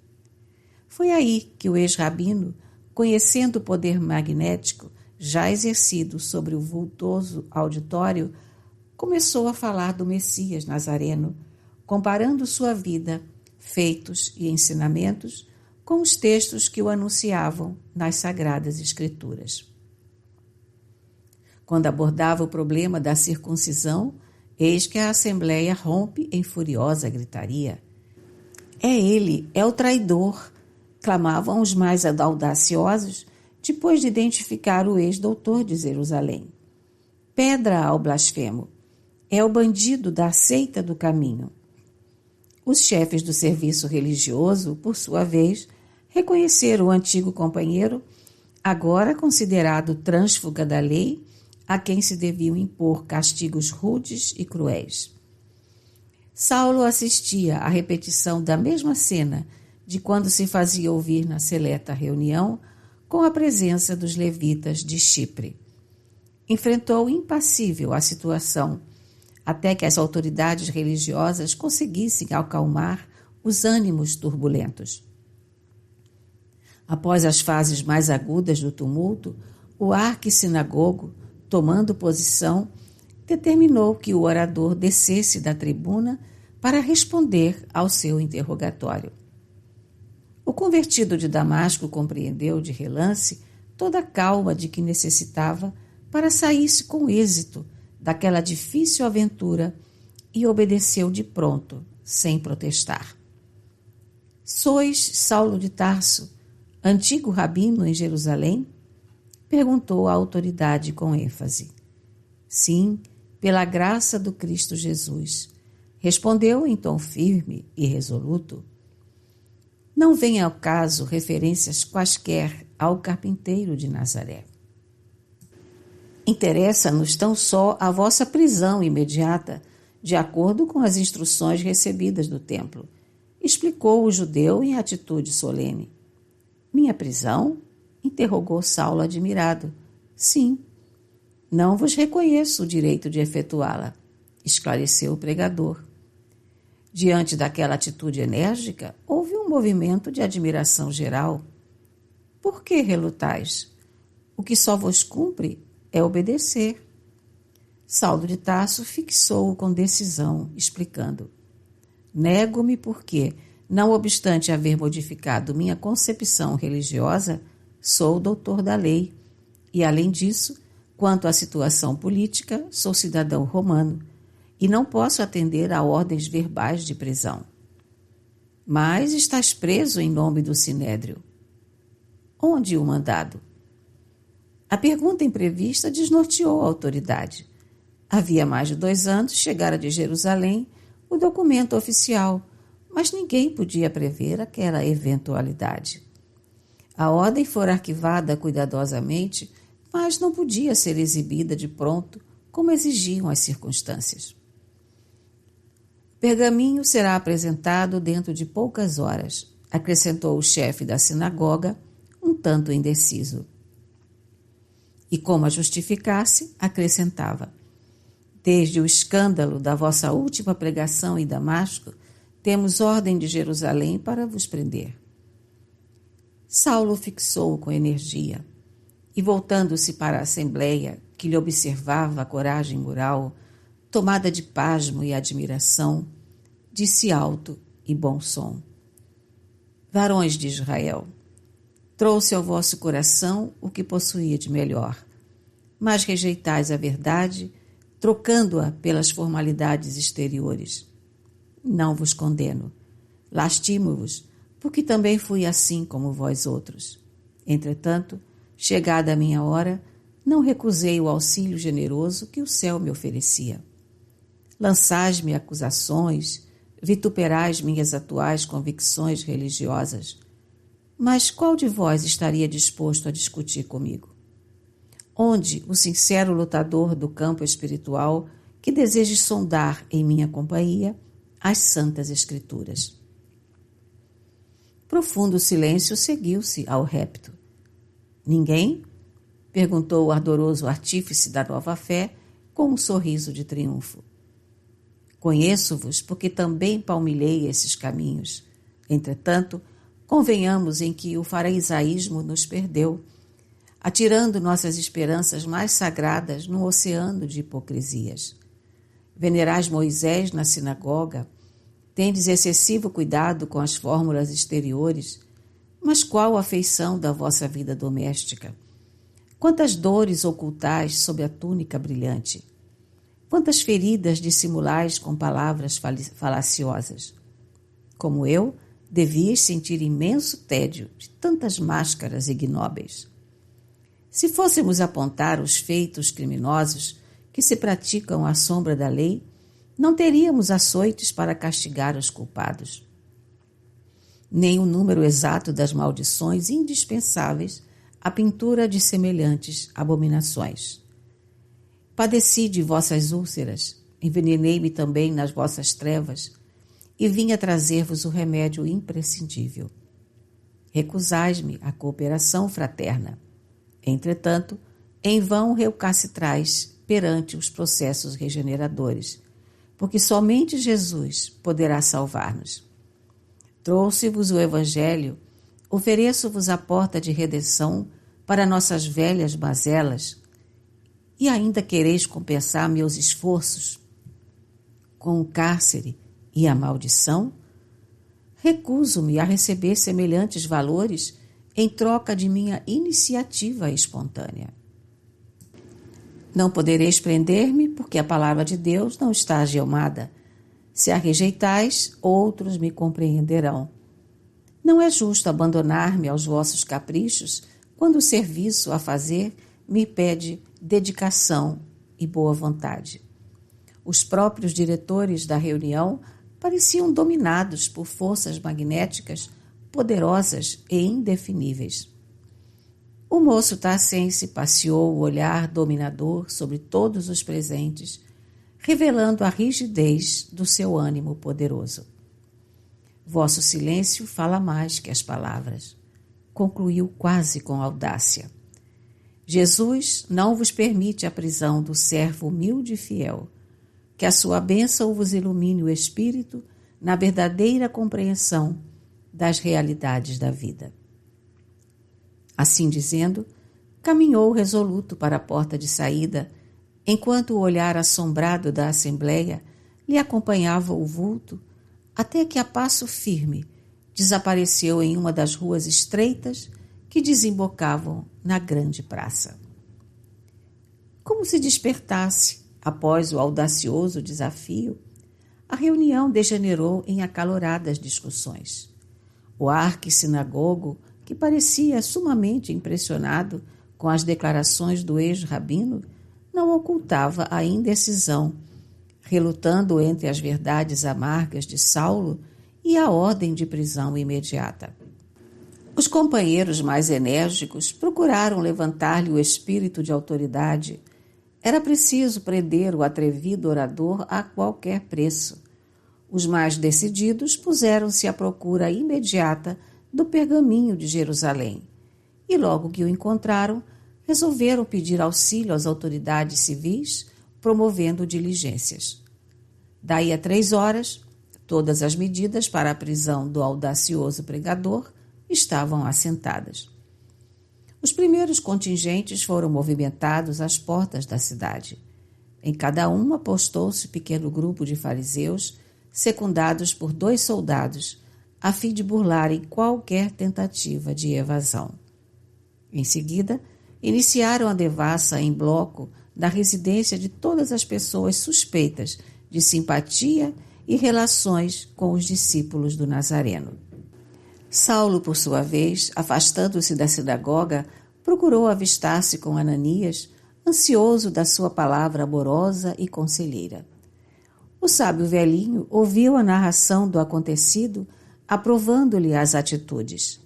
Foi aí que o ex-rabino, conhecendo o poder magnético já exercido sobre o vultoso auditório, começou a falar do Messias Nazareno, comparando sua vida, feitos e ensinamentos com os textos que o anunciavam nas Sagradas Escrituras. Quando abordava o problema da circuncisão, eis que a Assembleia rompe em furiosa gritaria. É ele, é o traidor, clamavam os mais audaciosos, depois de identificar o ex-doutor de Jerusalém. Pedra ao blasfemo, é o bandido da seita do caminho. Os chefes do serviço religioso, por sua vez, reconheceram o antigo companheiro, agora considerado trânsfuga da lei, a quem se deviam impor castigos rudes e cruéis. Saulo assistia à repetição da mesma cena de quando se fazia ouvir na seleta reunião com a presença dos levitas de Chipre. Enfrentou impassível a situação, até que as autoridades religiosas conseguissem acalmar os ânimos turbulentos. Após as fases mais agudas do tumulto, o arquissinagogo, tomando posição, determinou que o orador descesse da tribuna para responder ao seu interrogatório. O convertido de Damasco compreendeu de relance toda a calma de que necessitava para sair-se com êxito daquela difícil aventura e obedeceu de pronto, sem protestar. Sois Saulo de Tarso, antigo rabino em Jerusalém? Perguntou a autoridade com ênfase. Sim, pela graça do Cristo Jesus. Respondeu em tom firme e resoluto: não vem ao caso referências quaisquer ao carpinteiro de Nazaré. Interessa-nos tão só a vossa prisão imediata, de acordo com as instruções recebidas do templo, explicou o judeu em atitude solene. Minha prisão? Interrogou Saulo admirado. Sim. Não vos reconheço o direito de efetuá-la, esclareceu o pregador. Diante daquela atitude enérgica, houve um movimento de admiração geral. Por que relutais? O que só vos cumpre é obedecer. Saulo de Tarso fixou-o com decisão, explicando: nego-me porque, não obstante haver modificado minha concepção religiosa, sou doutor da lei e, além disso, quanto à situação política, sou cidadão romano e não posso atender a ordens verbais de prisão. Mas estás preso em nome do Sinédrio. Onde o mandado? A pergunta imprevista desnorteou a autoridade. Havia mais de 2 anos chegara de Jerusalém o documento oficial, mas ninguém podia prever aquela eventualidade. A ordem fora arquivada cuidadosamente, mas não podia ser exibida de pronto, como exigiam as circunstâncias. O pergaminho será apresentado dentro de poucas horas, acrescentou o chefe da sinagoga, um tanto indeciso. E como a justificasse, acrescentava: desde o escândalo da vossa última pregação em Damasco, temos ordem de Jerusalém para vos prender. Saulo fixou-o com energia e, voltando-se para a assembleia, que lhe observava a coragem moral, tomada de pasmo e admiração, disse alto e bom som: varões de Israel, trouxe ao vosso coração o que possuía de melhor, mas rejeitais a verdade, trocando-a pelas formalidades exteriores. Não vos condeno, lastimo-vos, porque também fui assim como vós outros. Entretanto, chegada a minha hora, não recusei o auxílio generoso que o céu me oferecia. Lançais-me acusações, vituperais minhas atuais convicções religiosas. Mas qual de vós estaria disposto a discutir comigo? Onde o sincero lutador do campo espiritual que deseje sondar em minha companhia as santas escrituras? Profundo silêncio seguiu-se ao repto. Ninguém? Perguntou o ardoroso artífice da nova fé com um sorriso de triunfo. Conheço-vos porque também palmilhei esses caminhos. Entretanto, convenhamos em que o farisaísmo nos perdeu, atirando nossas esperanças mais sagradas num oceano de hipocrisias. Venerais Moisés na sinagoga, tendes excessivo cuidado com as fórmulas exteriores, mas qual a afeição da vossa vida doméstica? Quantas dores ocultais sob a túnica brilhante? Quantas feridas dissimulais com palavras falaciosas? Como eu, devias sentir imenso tédio de tantas máscaras ignóbeis. Se fôssemos apontar os feitos criminosos que se praticam à sombra da lei, não teríamos açoites para castigar os culpados, nem o número exato das maldições indispensáveis à pintura de semelhantes abominações. Padeci de vossas úlceras, envenenei-me também nas vossas trevas, e vim a trazer-vos o remédio imprescindível. Recusais-me a cooperação fraterna. Entretanto, em vão recalcitrais perante os processos regeneradores, porque somente Jesus poderá salvar-nos. Trouxe-vos o Evangelho, ofereço-vos a porta de redenção para nossas velhas mazelas, e ainda quereis compensar meus esforços com o cárcere e a maldição? Recuso-me a receber semelhantes valores em troca de minha iniciativa espontânea. Não podereis prender-me, porque a palavra de Deus não está agelmada. Se a rejeitais, outros me compreenderão. Não é justo abandonar-me aos vossos caprichos, quando o serviço a fazer me pede dedicação e boa vontade. Os próprios diretores da reunião pareciam dominados por forças magnéticas poderosas e indefiníveis. O moço tarcense passeou o olhar dominador sobre todos os presentes, revelando a rigidez do seu ânimo poderoso. Vosso silêncio fala mais que as palavras, concluiu quase com audácia. Jesus não vos permite a prisão do servo humilde e fiel. Que a sua bênção vos ilumine o espírito na verdadeira compreensão das realidades da vida. Assim dizendo, caminhou resoluto para a porta de saída, enquanto o olhar assombrado da assembleia lhe acompanhava o vulto, até que a passo firme desapareceu em uma das ruas estreitas que desembocavam na grande praça. Como se despertasse, após o audacioso desafio, a reunião degenerou em acaloradas discussões. O arquissinagogo, que parecia sumamente impressionado com as declarações do ex-rabino, não ocultava a indecisão, relutando entre as verdades amargas de Saulo e a ordem de prisão imediata. Os companheiros mais enérgicos procuraram levantar-lhe o espírito de autoridade. Era preciso prender o atrevido orador a qualquer preço. Os mais decididos puseram-se à procura imediata do pergaminho de Jerusalém e, logo que o encontraram, resolveram pedir auxílio às autoridades civis, promovendo diligências. Daí a 3 horas, todas as medidas para a prisão do audacioso pregador estavam assentadas. Os primeiros contingentes foram movimentados às portas da cidade. Em cada uma postou-se pequeno grupo de fariseus, secundados por 2 soldados, a fim de burlarem qualquer tentativa de evasão. Em seguida, iniciaram a devassa em bloco da residência de todas as pessoas suspeitas de simpatia e relações com os discípulos do Nazareno. Saulo, por sua vez, afastando-se da sinagoga, procurou avistar-se com Ananias, ansioso da sua palavra amorosa e conselheira. O sábio velhinho ouviu a narração do acontecido, aprovando-lhe as atitudes.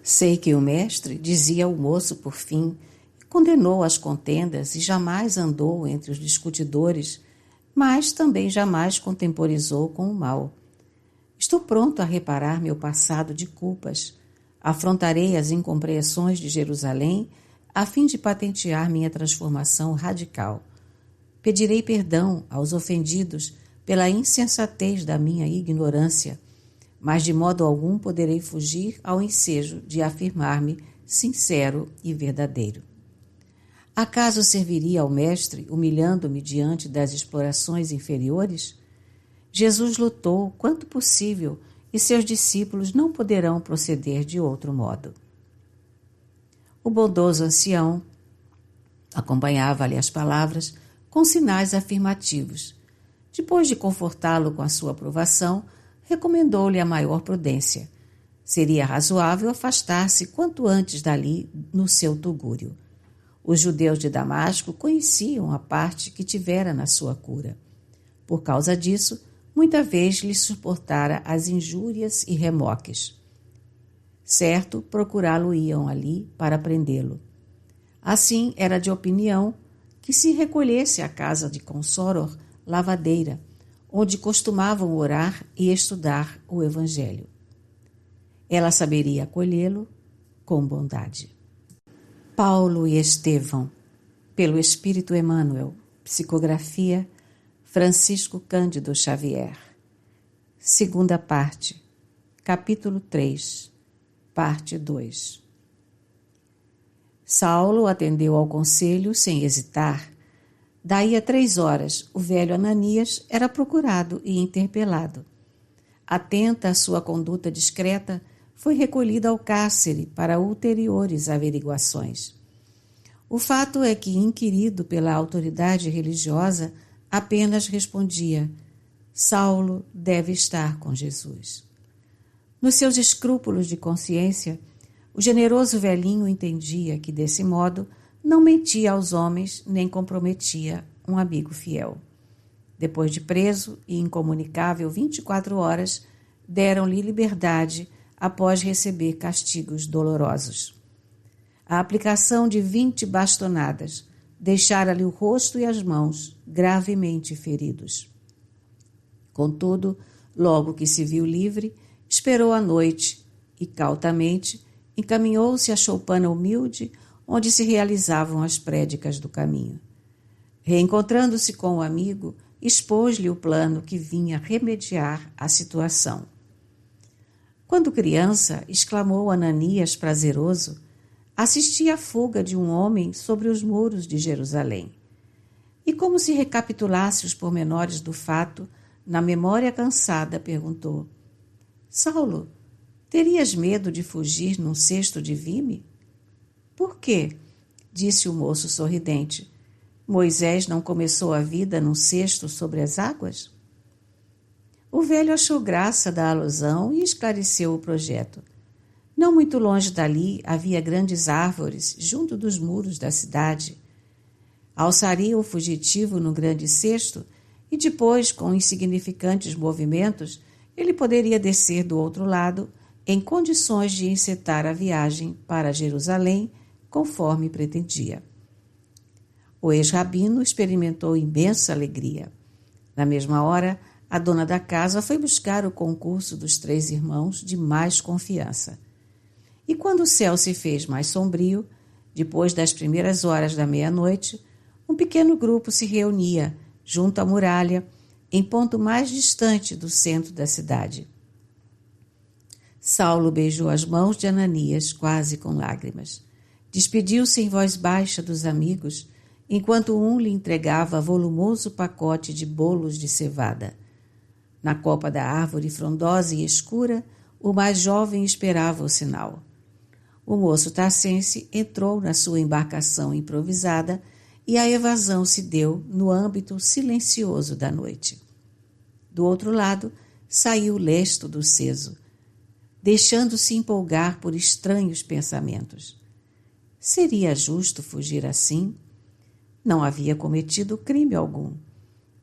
Sei que o mestre, dizia o moço por fim, condenou as contendas e jamais andou entre os discutidores, mas também jamais contemporizou com o mal. Estou pronto a reparar meu passado de culpas. Afrontarei as incompreensões de Jerusalém a fim de patentear minha transformação radical. Pedirei perdão aos ofendidos pela insensatez da minha ignorância, mas de modo algum poderei fugir ao ensejo de afirmar-me sincero e verdadeiro. Acaso serviria ao mestre humilhando-me diante das explorações inferiores? Jesus lutou quanto possível e seus discípulos não poderão proceder de outro modo. O bondoso ancião acompanhava-lhe as palavras com sinais afirmativos. Depois de confortá-lo com a sua aprovação, recomendou-lhe a maior prudência. Seria razoável afastar-se quanto antes dali no seu tugúrio. Os judeus de Damasco conheciam a parte que tivera na sua cura. Por causa disso, muita vez lhe suportara as injúrias e remoques. Certo, procurá-lo-iam ali para prendê-lo. Assim, era de opinião que se recolhesse à casa de Consoror Lavadeira, onde costumavam orar e estudar o Evangelho. Ela saberia acolhê-lo com bondade. Paulo e Estevão, pelo Espírito Emmanuel, psicografia Francisco Cândido Xavier. Segunda parte, capítulo 3, parte 2. Saulo atendeu ao conselho sem hesitar. Daí a 3 horas, o velho Ananias era procurado e interpelado. Atenta à sua conduta discreta, foi recolhido ao cárcere para ulteriores averiguações. O fato é que, inquirido pela autoridade religiosa, apenas respondia: Saulo deve estar com Jesus. Nos seus escrúpulos de consciência, o generoso velhinho entendia que, desse modo, não mentia aos homens nem comprometia um amigo fiel. Depois de preso e incomunicável 24 horas, deram-lhe liberdade após receber castigos dolorosos. A aplicação de 20 bastonadas deixara-lhe o rosto e as mãos gravemente feridos. Contudo, logo que se viu livre, esperou a noite e, cautamente, encaminhou-se à choupana humilde onde se realizavam as prédicas do caminho. Reencontrando-se com o amigo, expôs-lhe o plano que vinha remediar a situação. Quando criança, exclamou Ananias prazeroso, assisti à fuga de um homem sobre os muros de Jerusalém. E como se recapitulasse os pormenores do fato, na memória cansada, perguntou: Saulo, terias medo de fugir num cesto de vime? Por quê? Disse o moço sorridente. Moisés não começou a vida num cesto sobre as águas? O velho achou graça da alusão e esclareceu o projeto. Não muito longe dali havia grandes árvores junto dos muros da cidade. Alçaria o fugitivo no grande cesto e depois, com insignificantes movimentos, ele poderia descer do outro lado em condições de encetar a viagem para Jerusalém, conforme pretendia. O ex-rabino experimentou imensa alegria. Na mesma hora, a dona da casa foi buscar o concurso dos 3 irmãos de mais confiança. E quando o céu se fez mais sombrio, depois das primeiras horas da meia-noite, um pequeno grupo se reunia junto à muralha, em ponto mais distante do centro da cidade. Saulo beijou as mãos de Ananias, quase com lágrimas. Despediu-se em voz baixa dos amigos, enquanto um lhe entregava volumoso pacote de bolos de cevada. Na copa da árvore frondosa e escura, o mais jovem esperava o sinal. O moço tarcense entrou na sua embarcação improvisada e a evasão se deu no âmbito silencioso da noite. Do outro lado, saiu lesto do Ceso, deixando-se empolgar por estranhos pensamentos. Seria justo fugir assim? Não havia cometido crime algum.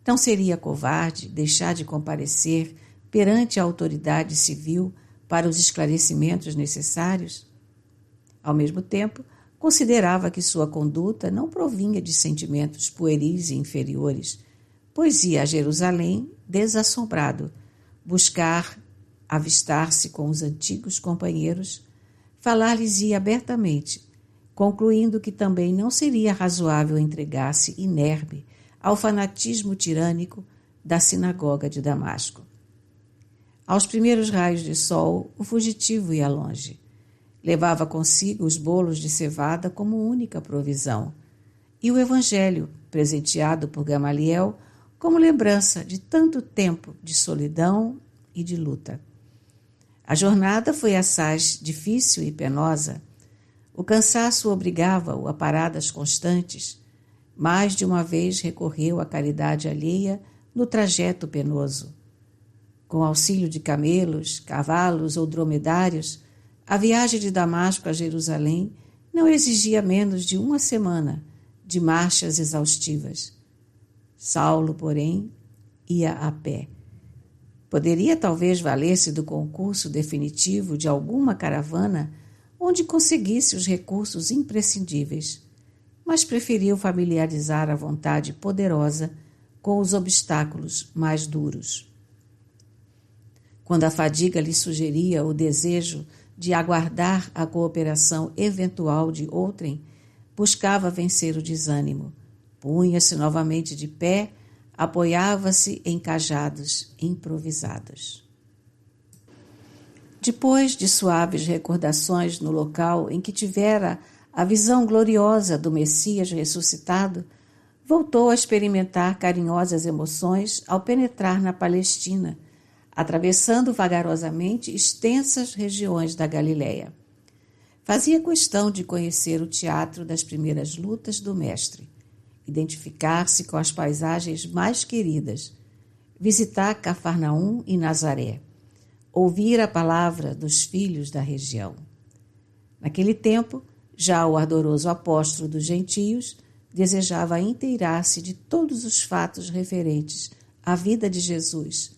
Não seria covarde deixar de comparecer perante a autoridade civil para os esclarecimentos necessários? Ao mesmo tempo, considerava que sua conduta não provinha de sentimentos pueris e inferiores, pois ia a Jerusalém desassombrado, buscar avistar-se com os antigos companheiros, falar-lhes-ia abertamente, concluindo que também não seria razoável entregar-se inerme ao fanatismo tirânico da sinagoga de Damasco. Aos primeiros raios de sol, o fugitivo ia longe. Levava consigo os bolos de cevada como única provisão, e o Evangelho, presenteado por Gamaliel, como lembrança de tanto tempo de solidão e de luta. A jornada foi assaz difícil e penosa. O cansaço obrigava-o a paradas constantes. Mais de uma vez recorreu à caridade alheia no trajeto penoso. Com auxílio de camelos, cavalos ou dromedários, a viagem de Damasco a Jerusalém não exigia menos de 1 semana de marchas exaustivas. Saulo, porém, ia a pé. Poderia talvez valer-se do concurso definitivo de alguma caravana onde conseguisse os recursos imprescindíveis, mas preferiu familiarizar a vontade poderosa com os obstáculos mais duros. Quando a fadiga lhe sugeria o desejo de aguardar a cooperação eventual de outrem, buscava vencer o desânimo. Punha-se novamente de pé, apoiava-se em cajados improvisados. Depois de suaves recordações no local em que tivera a visão gloriosa do Messias ressuscitado, voltou a experimentar carinhosas emoções ao penetrar na Palestina, atravessando vagarosamente extensas regiões da Galileia. Fazia questão de conhecer o teatro das primeiras lutas do Mestre, identificar-se com as paisagens mais queridas, visitar Cafarnaum e Nazaré, ouvir a palavra dos filhos da região. Naquele tempo, já o ardoroso apóstolo dos gentios desejava inteirar-se de todos os fatos referentes a vida de Jesus.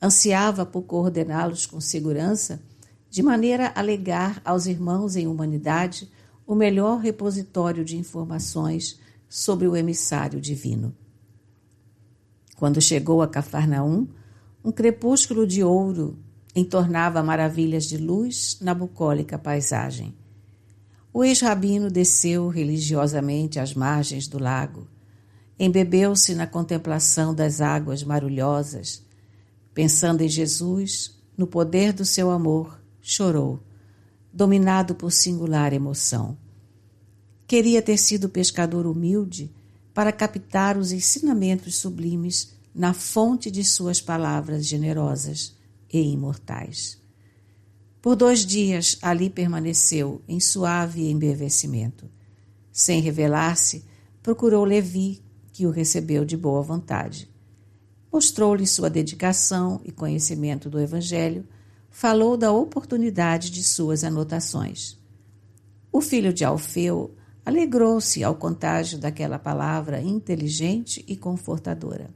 Ansiava por coordená-los com segurança, de maneira a legar aos irmãos em humanidade o melhor repositório de informações sobre o emissário divino. Quando chegou a Cafarnaum, um crepúsculo de ouro entornava maravilhas de luz na bucólica paisagem. O ex-rabino desceu religiosamente às margens do lago, embebeu-se na contemplação das águas marulhosas, pensando em Jesus, no poder do seu amor, chorou, dominado por singular emoção. Queria ter sido pescador humilde para captar os ensinamentos sublimes na fonte de suas palavras generosas e imortais. Por 2 dias ali permaneceu em suave embevecimento. Sem revelar-se, procurou Levi, que o recebeu de boa vontade. Mostrou-lhe sua dedicação e conhecimento do Evangelho, falou da oportunidade de suas anotações. O filho de Alfeu alegrou-se ao contágio daquela palavra inteligente e confortadora.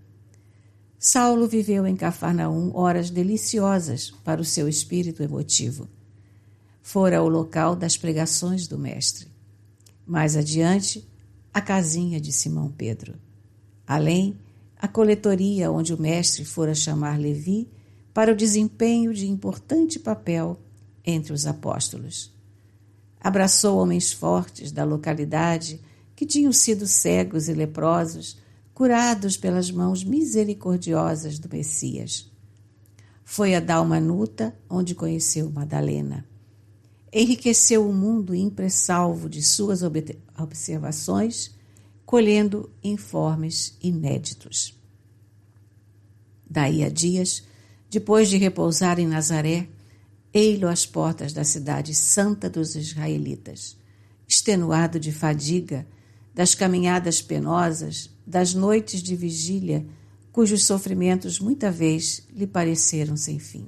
Saulo viveu em Cafarnaum horas deliciosas para o seu espírito emotivo. Fora o local das pregações do Mestre. Mais adiante, a casinha de Simão Pedro. Além, a coletoria onde o Mestre fora chamar Levi para o desempenho de importante papel entre os apóstolos. Abraçou homens fortes da localidade que tinham sido cegos e leprosos, curados pelas mãos misericordiosas do Messias. Foi a Dalmanuta, onde conheceu Madalena. Enriqueceu o mundo impressalvo de suas observações, colhendo informes inéditos. Daí a dias, depois de repousar em Nazaré, ei-lo às portas da cidade santa dos israelitas, extenuado de fadiga, das caminhadas penosas, das noites de vigília, cujos sofrimentos muita vez lhe pareceram sem fim.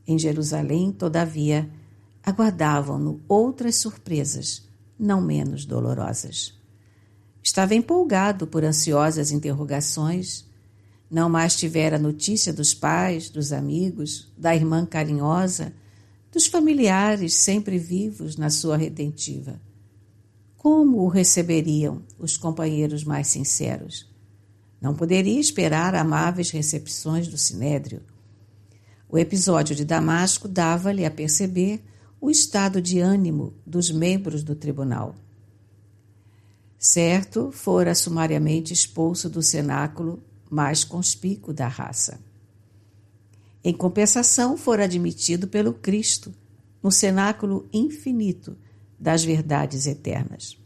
Em Jerusalém, todavia, aguardavam-no outras surpresas, não menos dolorosas. Estava empolgado por ansiosas interrogações, não mais tivera notícia dos pais, dos amigos, da irmã carinhosa, dos familiares sempre vivos na sua redentiva. Como o receberiam os companheiros mais sinceros? Não poderia esperar amáveis recepções do Sinédrio. O episódio de Damasco dava-lhe a perceber o estado de ânimo dos membros do tribunal. Certo, fora sumariamente expulso do cenáculo mais conspícuo da raça. Em compensação, fora admitido pelo Cristo no cenáculo infinito das verdades eternas.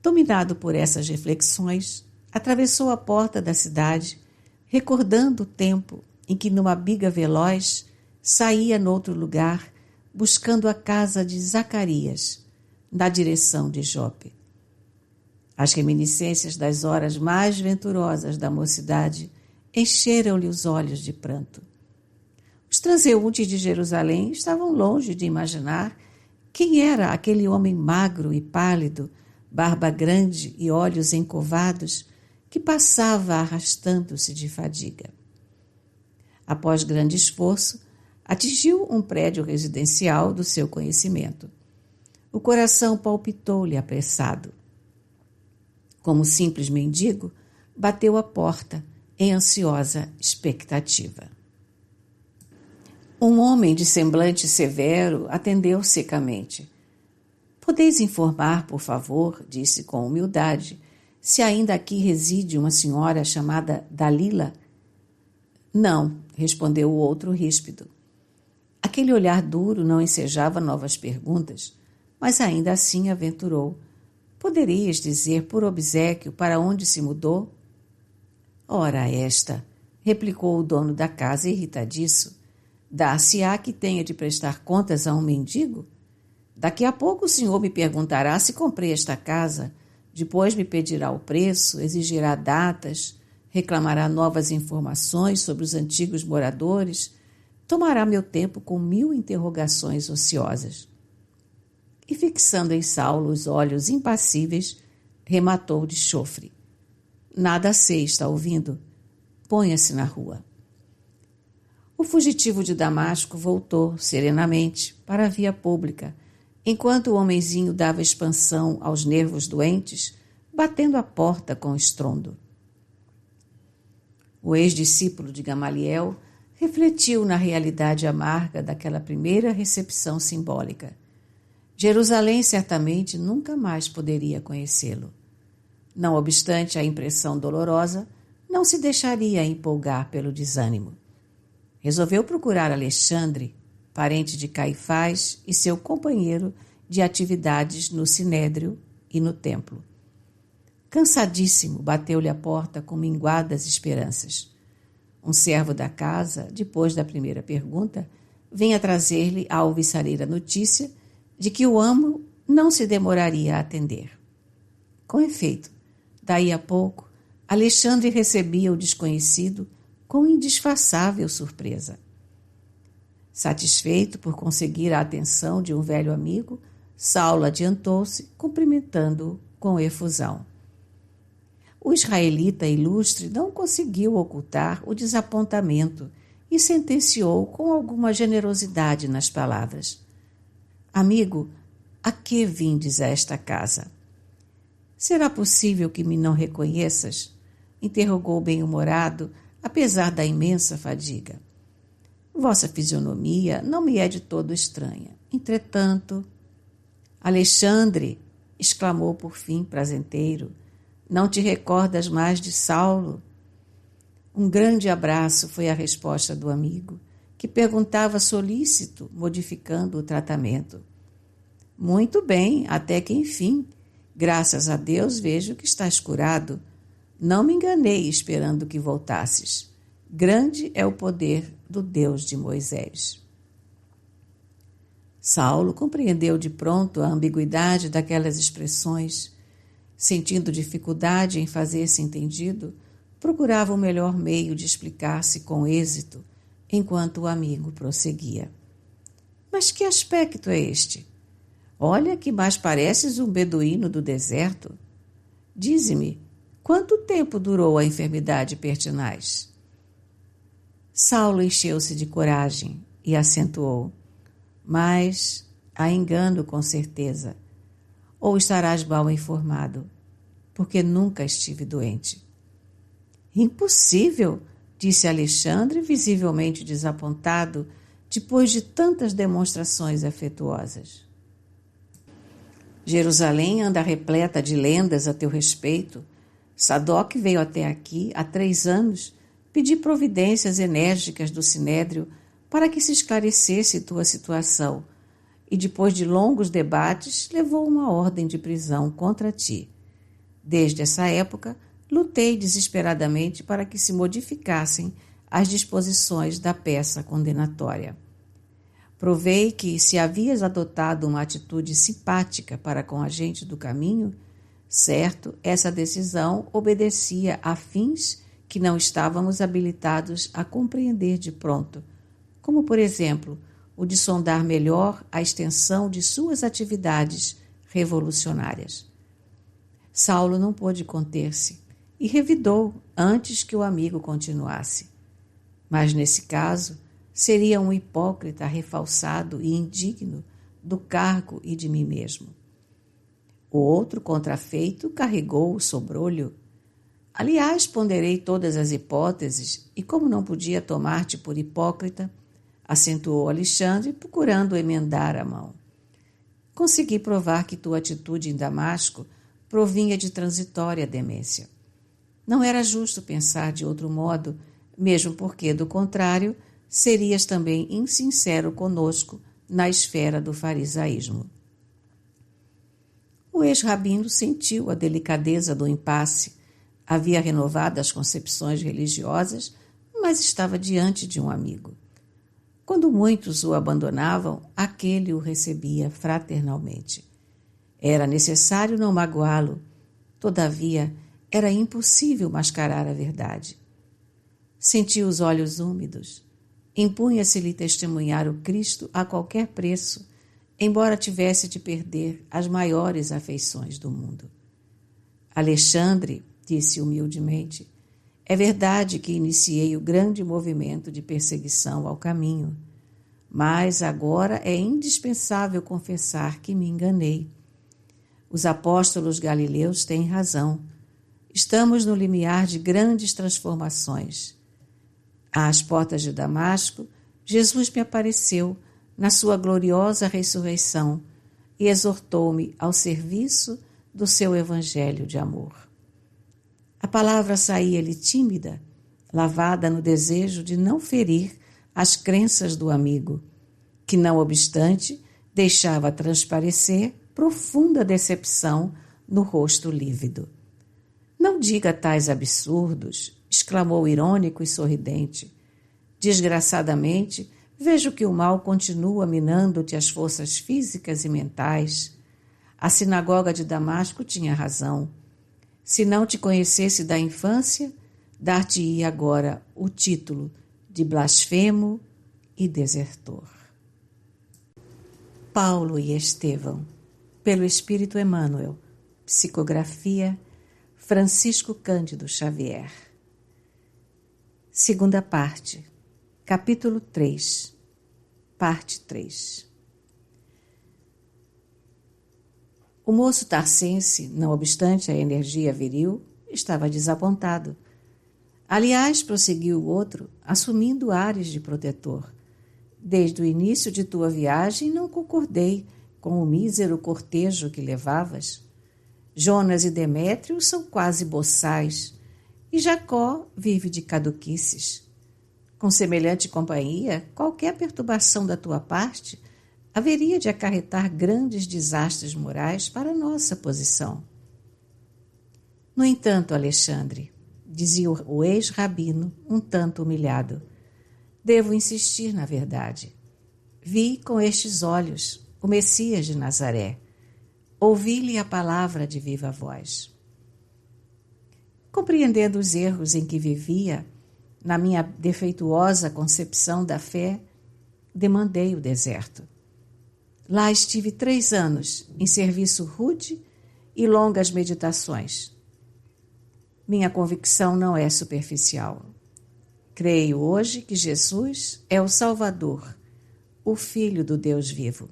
Dominado por essas reflexões, atravessou a porta da cidade, recordando o tempo em que, numa biga veloz, saía noutro lugar, buscando a casa de Zacarias, na direção de Jope. As reminiscências das horas mais venturosas da mocidade encheram-lhe os olhos de pranto. Os transeuntes de Jerusalém estavam longe de imaginar quem era aquele homem magro e pálido, barba grande e olhos encovados, que passava arrastando-se de fadiga. Após grande esforço, atingiu um prédio residencial do seu conhecimento. O coração palpitou-lhe apressado. Como simples mendigo, bateu à porta em ansiosa expectativa. Um homem de semblante severo atendeu secamente. Podeis informar, por favor, disse com humildade, se ainda aqui reside uma senhora chamada Dalila? Não, respondeu o outro ríspido. Aquele olhar duro não ensejava novas perguntas, mas ainda assim aventurou. Poderias dizer por obséquio para onde se mudou? Ora esta, replicou o dono da casa irritadiço, dar-se-á que tenha de prestar contas a um mendigo? Daqui a pouco o senhor me perguntará se comprei esta casa, depois me pedirá o preço, exigirá datas, reclamará novas informações sobre os antigos moradores, tomará meu tempo com 1000 interrogações ociosas. E fixando em Saulo os olhos impassíveis, rematou de chofre. Nada sei, está ouvindo? ponha-se na rua. O fugitivo de Damasco voltou serenamente para a via pública, enquanto o homenzinho dava expansão aos nervos doentes, batendo a porta com estrondo. O ex-discípulo de Gamaliel refletiu na realidade amarga daquela primeira recepção simbólica. Jerusalém certamente nunca mais poderia conhecê-lo. Não obstante a impressão dolorosa, não se deixaria empolgar pelo desânimo. Resolveu procurar Alexandre, parente de Caifás e seu companheiro de atividades no Sinédrio e no templo. Cansadíssimo, bateu-lhe a porta com minguadas esperanças. Um servo da casa, depois da primeira pergunta, vinha trazer-lhe a alvissareira notícia de que o amo não se demoraria a atender. Com efeito, daí a pouco, Alexandre recebia o desconhecido com indisfarçável surpresa. Satisfeito por conseguir a atenção de um velho amigo, Saulo adiantou-se, cumprimentando-o com efusão. O israelita ilustre não conseguiu ocultar o desapontamento e sentenciou com alguma generosidade nas palavras: Amigo, a que vindes a esta casa? Será possível que me não reconheças? Interrogou bem-humorado, apesar da imensa fadiga. Vossa fisionomia não me é de todo estranha. Entretanto, Alexandre, exclamou por fim prazenteiro, não te recordas mais de Saulo? Um grande abraço foi a resposta do amigo, que perguntava solícito, modificando o tratamento. Muito bem, até que enfim. Graças a Deus vejo que estás curado. Não me enganei esperando que voltasses. Grande é o poder do Deus de Moisés. Saulo compreendeu de pronto a ambiguidade daquelas expressões. Sentindo dificuldade em fazer-se entendido, procurava o melhor meio de explicar-se com êxito, enquanto o amigo prosseguia. Mas que aspecto é este? Olha que mais pareces um beduíno do deserto. Dize-me, quanto tempo durou a enfermidade pertinaz? Saulo encheu-se de coragem e acentuou. Mas há engano com certeza. Ou estarás mal informado, porque nunca estive doente. Impossível, disse Alexandre, visivelmente desapontado, depois de tantas demonstrações afetuosas. Jerusalém anda repleta de lendas a teu respeito. Sadoc veio até aqui há 3 anos pedir providências enérgicas do Sinédrio para que se esclarecesse tua situação e, depois de longos debates, levou uma ordem de prisão contra ti. Desde essa época, lutei desesperadamente para que se modificassem as disposições da peça condenatória. Provei que, se havias adotado uma atitude simpática para com a gente do caminho, certo, essa decisão obedecia a fins que não estávamos habilitados a compreender de pronto, como, por exemplo, o de sondar melhor a extensão de suas atividades revolucionárias. Saulo não pôde conter-se e revidou antes que o amigo continuasse. Mas, nesse caso, seria um hipócrita refalsado e indigno do cargo e de mim mesmo. O outro contrafeito carregou o sobrolho. Aliás, ponderei todas as hipóteses e, como não podia tomar-te por hipócrita, acentuou Alexandre, procurando emendar a mão. Consegui provar que tua atitude em Damasco provinha de transitória demência. Não era justo pensar de outro modo, mesmo porque, do contrário, serias também insincero conosco na esfera do farisaísmo. O ex-rabino sentiu a delicadeza do impasse. Havia renovado as concepções religiosas, mas estava diante de um amigo. Quando muitos o abandonavam, aquele o recebia fraternalmente. Era necessário não magoá-lo. Todavia, era impossível mascarar a verdade. Sentiu os olhos úmidos. Impunha-se-lhe testemunhar o Cristo a qualquer preço, embora tivesse de perder as maiores afeições do mundo. Alexandre, disse humildemente, É verdade que iniciei o grande movimento de perseguição ao caminho, mas agora é indispensável confessar que me enganei. Os apóstolos galileus têm razão. Estamos no limiar de grandes transformações. Às portas de Damasco, Jesus me apareceu na sua gloriosa ressurreição e exortou-me ao serviço do seu evangelho de amor. A palavra saía-lhe tímida, lavada no desejo de não ferir as crenças do amigo, que, não obstante, deixava transparecer profunda decepção no rosto lívido. Não diga tais absurdos, exclamou irônico e sorridente. Desgraçadamente, vejo que o mal continua minando-te as forças físicas e mentais. A sinagoga de Damasco tinha razão. Se não te conhecesse da infância, dar-te-ia agora o título de blasfemo e desertor. Paulo e Estevão, pelo Espírito Emmanuel, psicografia Francisco Cândido Xavier. Segunda parte, capítulo 3, parte 3. O moço tarcense, não obstante a energia viril, estava desapontado. Aliás, prosseguiu o outro, assumindo ares de protetor. Desde o início de tua viagem não concordei com o mísero cortejo que levavas. Jonas e Demétrio são quase boçais, e Jacó vive de caduquices. Com semelhante companhia, qualquer perturbação da tua parte haveria de acarretar grandes desastres morais para nossa posição. No entanto, Alexandre, dizia o ex-rabino, um tanto humilhado, devo insistir na verdade. Vi com estes olhos o Messias de Nazaré. Ouvi-lhe a palavra de viva voz. Compreendendo os erros em que vivia, na minha defeituosa concepção da fé, demandei o deserto. Lá estive 3 anos, em serviço rude e longas meditações. Minha convicção não é superficial. Creio hoje que Jesus é o Salvador, o Filho do Deus vivo.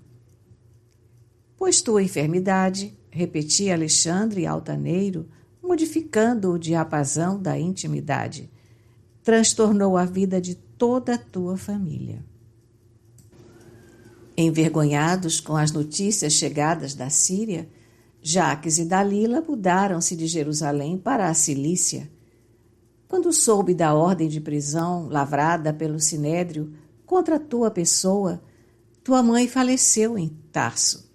Pois tua enfermidade, repetia Alexandre altaneiro, modificando o diapasão da intimidade, transtornou a vida de toda a tua família. Envergonhados com as notícias chegadas da Síria, Jaques e Dalila mudaram-se de Jerusalém para a Cilícia. Quando soube da ordem de prisão lavrada pelo Sinédrio contra a tua pessoa, tua mãe faleceu em Tarso.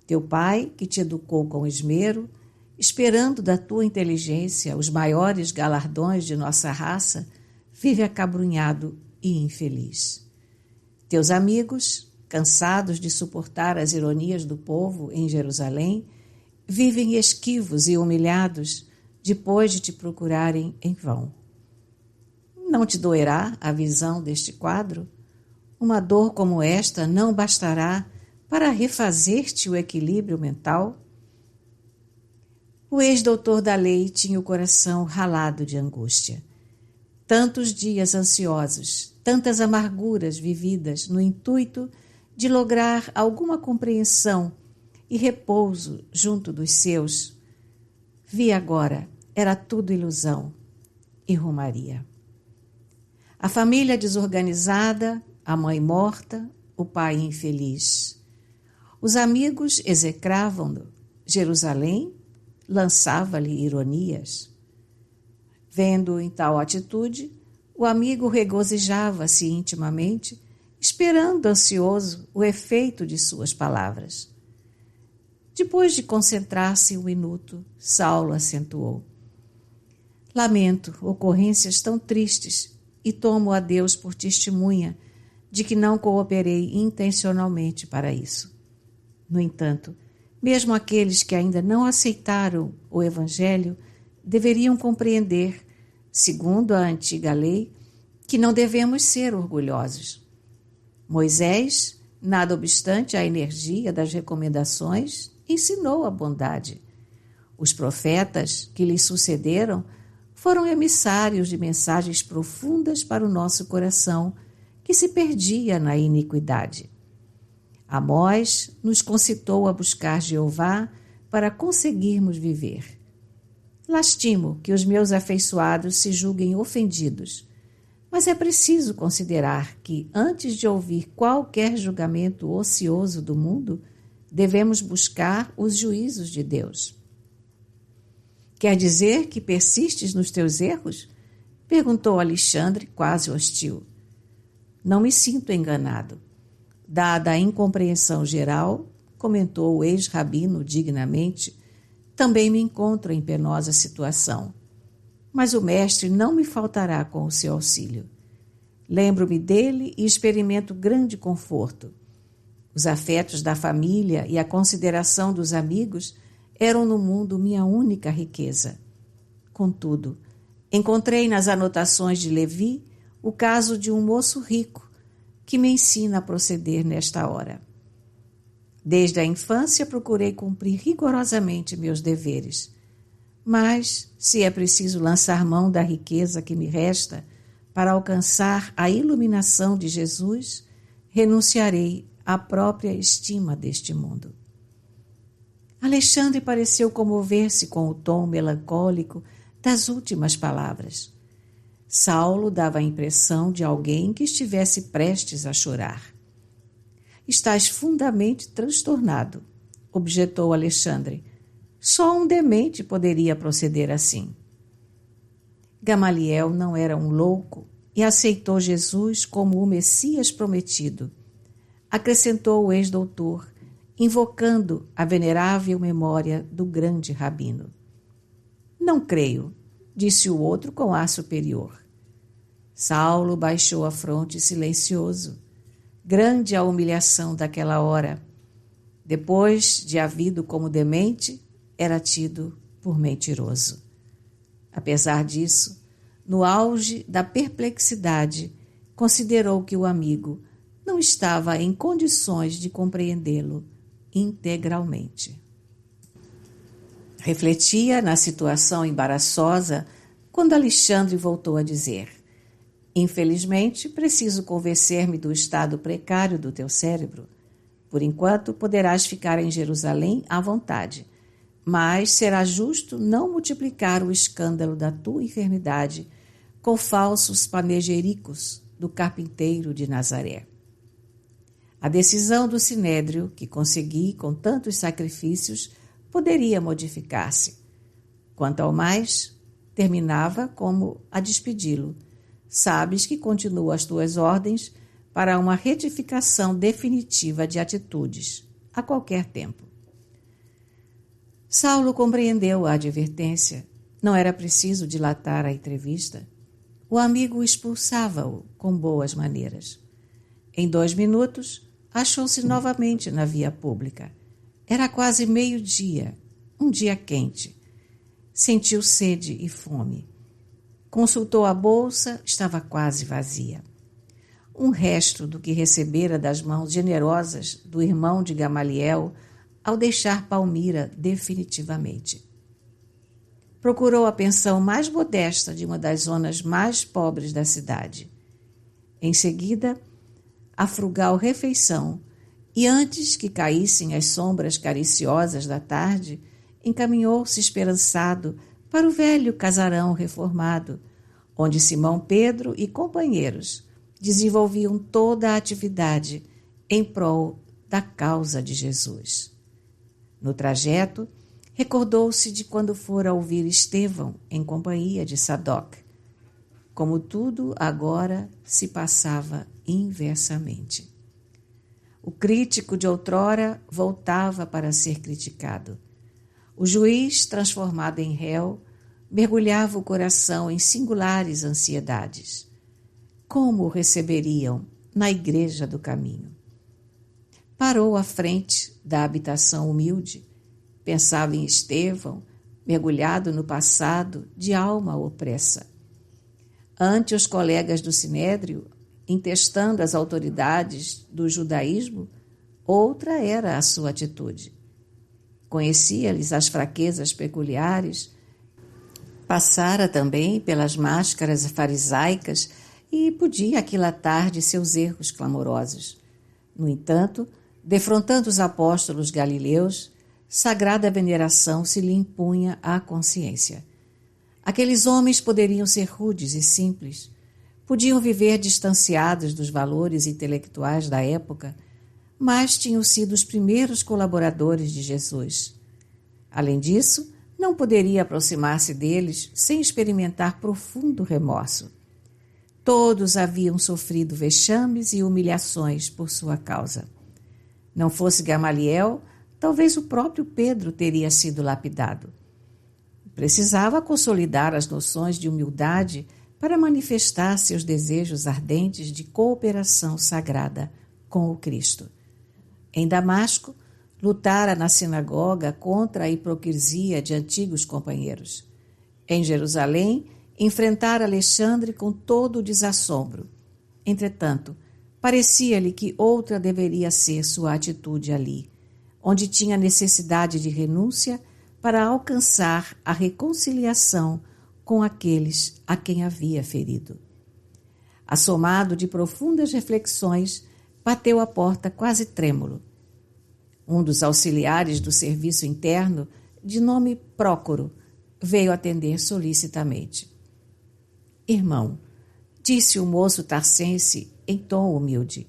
Teu pai, que te educou com esmero, esperando da tua inteligência os maiores galardões de nossa raça, vive acabrunhado e infeliz. Teus amigos, cansados de suportar as ironias do povo em Jerusalém, vivem esquivos e humilhados depois de te procurarem em vão. Não te doerá a visão deste quadro? Uma dor como esta não bastará para refazer-te o equilíbrio mental? O ex-doutor da lei tinha o coração ralado de angústia. Tantos dias ansiosos, tantas amarguras vividas no intuito de lograr alguma compreensão e repouso junto dos seus. Vi agora, era tudo ilusão e rumaria. A família desorganizada, a mãe morta, o pai infeliz. Os amigos execravam-no. Jerusalém lançava-lhe ironias. Vendo-o em tal atitude, o amigo regozijava-se intimamente, esperando ansioso o efeito de suas palavras. Depois de concentrar-se um minuto, Saulo acentuou: lamento ocorrências tão tristes e tomo a Deus por testemunha de que não cooperei intencionalmente para isso. No entanto, mesmo aqueles que ainda não aceitaram o Evangelho deveriam compreender, segundo a antiga lei, que não devemos ser orgulhosos. Moisés, nada obstante a energia das recomendações, ensinou a bondade. Os profetas que lhe sucederam foram emissários de mensagens profundas para o nosso coração, que se perdia na iniquidade. Amós nos concitou a buscar Jeová para conseguirmos viver. Lastimo que os meus afeiçoados se julguem ofendidos, mas é preciso considerar que, antes de ouvir qualquer julgamento ocioso do mundo, devemos buscar os juízos de Deus. Quer dizer que persistes nos teus erros? Perguntou Alexandre, quase hostil. Não me sinto enganado. Dada a incompreensão geral, comentou o ex-rabino dignamente, também me encontro em penosa situação. Mas o mestre não me faltará com o seu auxílio. Lembro-me dele e experimento grande conforto. Os afetos da família e a consideração dos amigos eram no mundo minha única riqueza. Contudo, encontrei nas anotações de Levi o caso de um moço rico que me ensina a proceder nesta hora. Desde a infância procurei cumprir rigorosamente meus deveres, mas, se é preciso lançar mão da riqueza que me resta para alcançar a iluminação de Jesus, renunciarei à própria estima deste mundo. Alexandre pareceu comover-se com o tom melancólico das últimas palavras. Saulo dava a impressão de alguém que estivesse prestes a chorar. Estás fundamente transtornado, objetou Alexandre. Só um demente poderia proceder assim. Gamaliel não era um louco e aceitou Jesus como o Messias prometido. Acrescentou o ex-doutor, invocando a venerável memória do grande rabino. Não creio, disse o outro com ar superior. Saulo baixou a fronte silencioso. Grande a humilhação daquela hora. Depois de havido como demente, era tido por mentiroso. Apesar disso, no auge da perplexidade, considerou que o amigo não estava em condições de compreendê-lo integralmente. Refletia na situação embaraçosa quando Alexandre voltou a dizer: infelizmente, preciso convencer-me do estado precário do teu cérebro. Por enquanto, poderás ficar em Jerusalém à vontade, mas será justo não multiplicar o escândalo da tua enfermidade com falsos panegericos do carpinteiro de Nazaré. A decisão do Sinédrio, que consegui com tantos sacrifícios, poderia modificar-se. Quanto ao mais, terminava como a despedi-lo. Sabes que continuo as tuas ordens para uma retificação definitiva de atitudes, a qualquer tempo. Saulo compreendeu a advertência. Não era preciso dilatar a entrevista. O amigo expulsava-o com boas maneiras. Em 2 minutos, achou-se novamente na via pública. Era quase meio-dia, um dia quente. Sentiu sede e fome. Consultou a bolsa, estava quase vazia. Um resto do que recebera das mãos generosas do irmão de Gamaliel ao deixar Palmira definitivamente. Procurou a pensão mais modesta de uma das zonas mais pobres da cidade. Em seguida, a frugal refeição e, antes que caíssem as sombras cariciosas da tarde, encaminhou-se esperançado para o velho casarão reformado, onde Simão Pedro e companheiros desenvolviam toda a atividade em prol da causa de Jesus. No trajeto, recordou-se de quando fora ouvir Estevão em companhia de Sadoc. Como tudo agora se passava inversamente. O crítico de outrora voltava para ser criticado. O juiz, transformado em réu, mergulhava o coração em singulares ansiedades. Como o receberiam na igreja do caminho? Parou à frente da habitação humilde. Pensava em Estevão, mergulhado no passado, de alma opressa. Ante os colegas do Sinédrio, intestando as autoridades do judaísmo, outra era a sua atitude. Conhecia-lhes as fraquezas peculiares Passara também pelas máscaras farisaicas e podia aquilatar de seus erros clamorosos. No entanto, defrontando os apóstolos galileus, sagrada veneração se lhe impunha à consciência. Aqueles homens poderiam ser rudes e simples, podiam viver distanciados dos valores intelectuais da época, mas tinham sido os primeiros colaboradores de Jesus. Além disso, não poderia aproximar-se deles sem experimentar profundo remorso. Todos haviam sofrido vexames e humilhações por sua causa. Não fosse Gamaliel, talvez o próprio Pedro teria sido lapidado. Precisava consolidar as noções de humildade para manifestar seus desejos ardentes de cooperação sagrada com o Cristo. Em Damasco, lutara na sinagoga contra a hipocrisia de antigos companheiros. Em Jerusalém, enfrentara Alexandre com todo o desassombro. Entretanto, parecia-lhe que outra deveria ser sua atitude ali, onde tinha necessidade de renúncia para alcançar a reconciliação com aqueles a quem havia ferido. Assomado de profundas reflexões, bateu à porta quase trêmulo. Um dos auxiliares do serviço interno, de nome Prócoro, veio atender solicitamente. Irmão, disse o moço tarsense em tom humilde,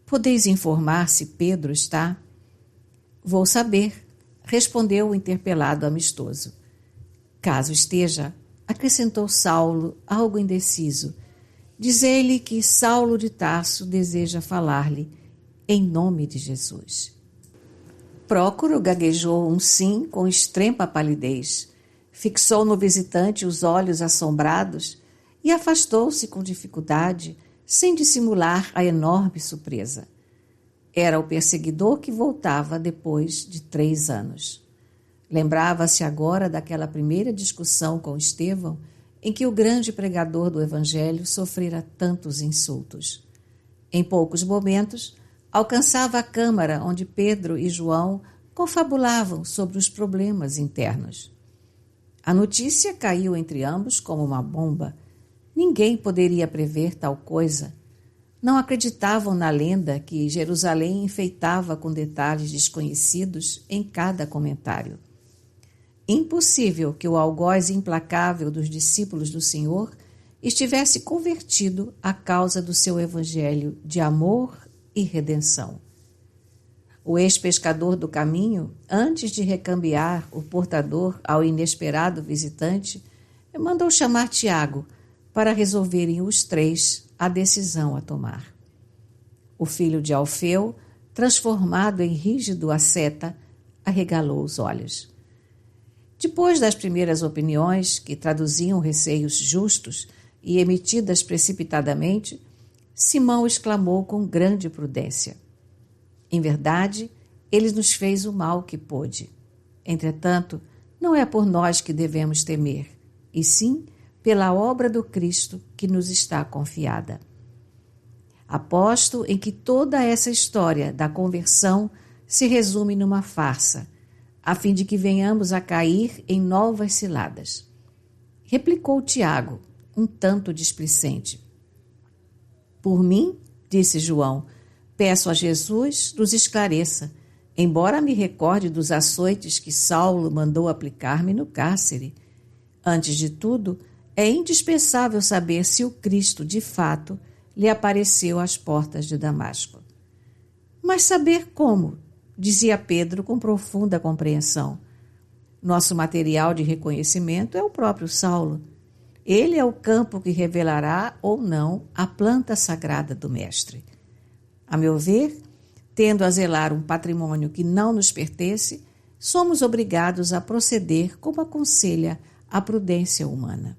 podeis informar se Pedro está? Vou saber, respondeu o interpelado amistoso. Caso esteja, acrescentou Saulo, algo indeciso, dizei-lhe que Saulo de Tarso deseja falar-lhe em nome de Jesus. Prócoro gaguejou um sim com extrema palidez, fixou no visitante os olhos assombrados e afastou-se com dificuldade, sem dissimular a enorme surpresa. Era o perseguidor que voltava depois de 3 anos. Lembrava-se agora daquela primeira discussão com Estevão, em que o grande pregador do Evangelho sofrera tantos insultos. Em poucos momentos, alcançava a câmara onde Pedro e João confabulavam sobre os problemas internos. A notícia caiu entre ambos como uma bomba. Ninguém poderia prever tal coisa. Não acreditavam na lenda que Jerusalém enfeitava com detalhes desconhecidos em cada comentário. Impossível que o algoz implacável dos discípulos do Senhor estivesse convertido à causa do seu evangelho de amor e redenção. O ex-pescador do caminho, antes de recambiar o portador ao inesperado visitante, mandou chamar Tiago para resolverem os 3 a decisão a tomar. O filho de Alfeu, transformado em rígido asceta, arregalou os olhos. Depois das primeiras opiniões, que traduziam receios justos e emitidas precipitadamente, Simão exclamou com grande prudência: em verdade, ele nos fez o mal que pôde. Entretanto, não é por nós que devemos temer, e sim pela obra do Cristo que nos está confiada. Aposto em que toda essa história da conversão se resume numa farsa, a fim de que venhamos a cair em novas ciladas. Replicou Tiago, um tanto displicente. Por mim, disse João, peço a Jesus nos esclareça, embora me recorde dos açoites que Saulo mandou aplicar-me no cárcere. Antes de tudo, é indispensável saber se o Cristo, de fato, lhe apareceu às portas de Damasco. Mas saber como? Dizia Pedro com profunda compreensão. Nosso material de reconhecimento é o próprio Saulo. Ele é o campo que revelará ou não a planta sagrada do Mestre. A meu ver, tendo a zelar um patrimônio que não nos pertence, somos obrigados a proceder como aconselha a prudência humana.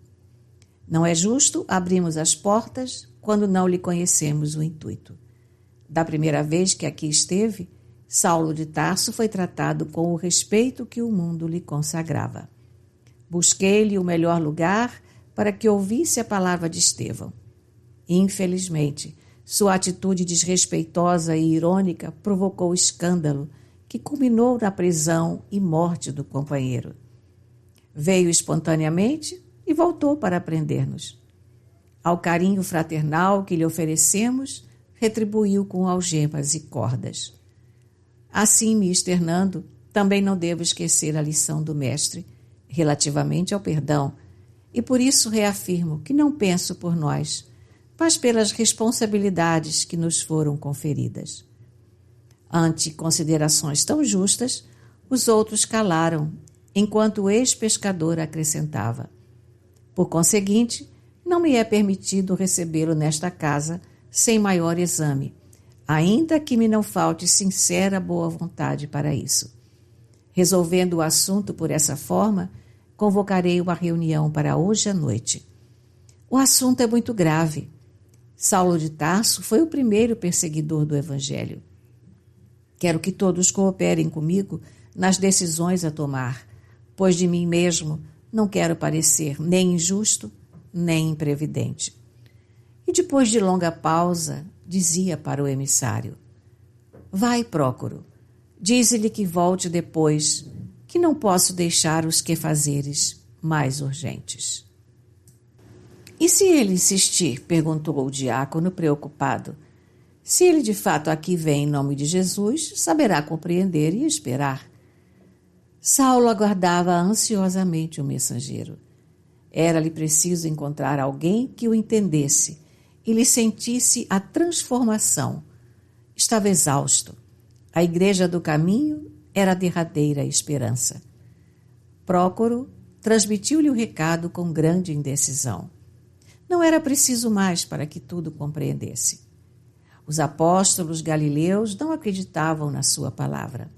Não é justo abrirmos as portas quando não lhe conhecemos o intuito. Da primeira vez que aqui esteve, Saulo de Tarso foi tratado com o respeito que o mundo lhe consagrava. Busquei-lhe o melhor lugar para que ouvisse a palavra de Estevão. Infelizmente, sua atitude desrespeitosa e irônica provocou escândalo, que culminou na prisão e morte do companheiro. Veio espontaneamente e e voltou para prender-nos. Ao carinho fraternal que lhe oferecemos, retribuiu com algemas e cordas. Assim, me externando, também não devo esquecer a lição do Mestre relativamente ao perdão, e por isso reafirmo que não penso por nós, mas pelas responsabilidades que nos foram conferidas. Ante considerações tão justas, os outros calaram, enquanto o ex-pescador acrescentava: por conseguinte, não me é permitido recebê-lo nesta casa sem maior exame, ainda que me não falte sincera boa vontade para isso. Resolvendo o assunto por essa forma, convocarei uma reunião para hoje à noite. O assunto é muito grave. Saulo de Tarso foi o primeiro perseguidor do Evangelho. Quero que todos cooperem comigo nas decisões a tomar, pois de mim mesmo não quero parecer nem injusto, nem imprevidente. E depois de longa pausa, dizia para o emissário: vai, Prócoro, dize-lhe que volte depois, que não posso deixar os quefazeres mais urgentes. E se ele insistir? Perguntou o diácono preocupado. Se ele de fato aqui vem em nome de Jesus, saberá compreender e esperar. Saulo aguardava ansiosamente o mensageiro. Era-lhe preciso encontrar alguém que o entendesse e lhe sentisse a transformação. Estava exausto. A igreja do caminho era a derradeira esperança. Prócoro transmitiu-lhe o recado com grande indecisão. Não era preciso mais para que tudo compreendesse. Os apóstolos galileus não acreditavam na sua palavra.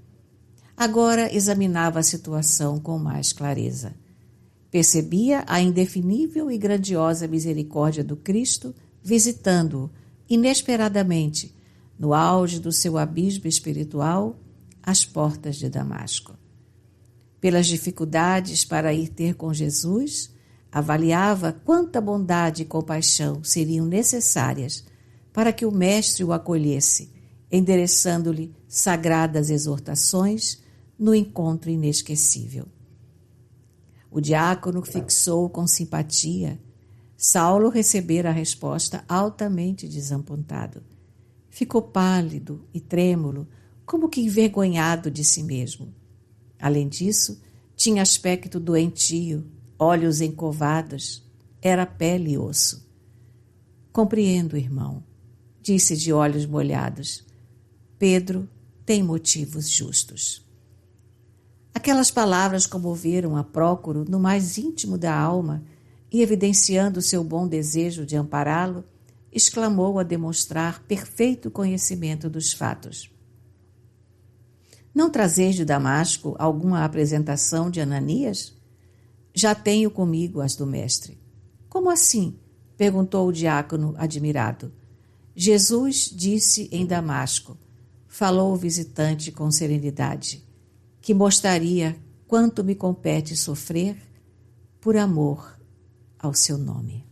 Agora examinava a situação com mais clareza. Percebia a indefinível e grandiosa misericórdia do Cristo visitando-o inesperadamente, no auge do seu abismo espiritual, às portas de Damasco. Pelas dificuldades para ir ter com Jesus, avaliava quanta bondade e compaixão seriam necessárias para que o Mestre o acolhesse, endereçando-lhe sagradas exortações no encontro inesquecível. O diácono fixou com simpatia. Saulo recebera a resposta altamente desapontado. Ficou pálido e trêmulo, como que envergonhado de si mesmo. Além disso, tinha aspecto doentio, olhos encovados, era pele e osso. Compreendo, irmão, disse de olhos molhados. Pedro tem motivos justos. Aquelas palavras comoveram a Prócoro no mais íntimo da alma e, evidenciando seu bom desejo de ampará-lo, exclamou a demonstrar perfeito conhecimento dos fatos. Não trazeis de Damasco alguma apresentação de Ananias? Já tenho comigo as do mestre. Como assim? Perguntou o diácono admirado. Jesus disse em Damasco, falou o visitante com serenidade, que mostraria quanto me compete sofrer por amor ao seu nome.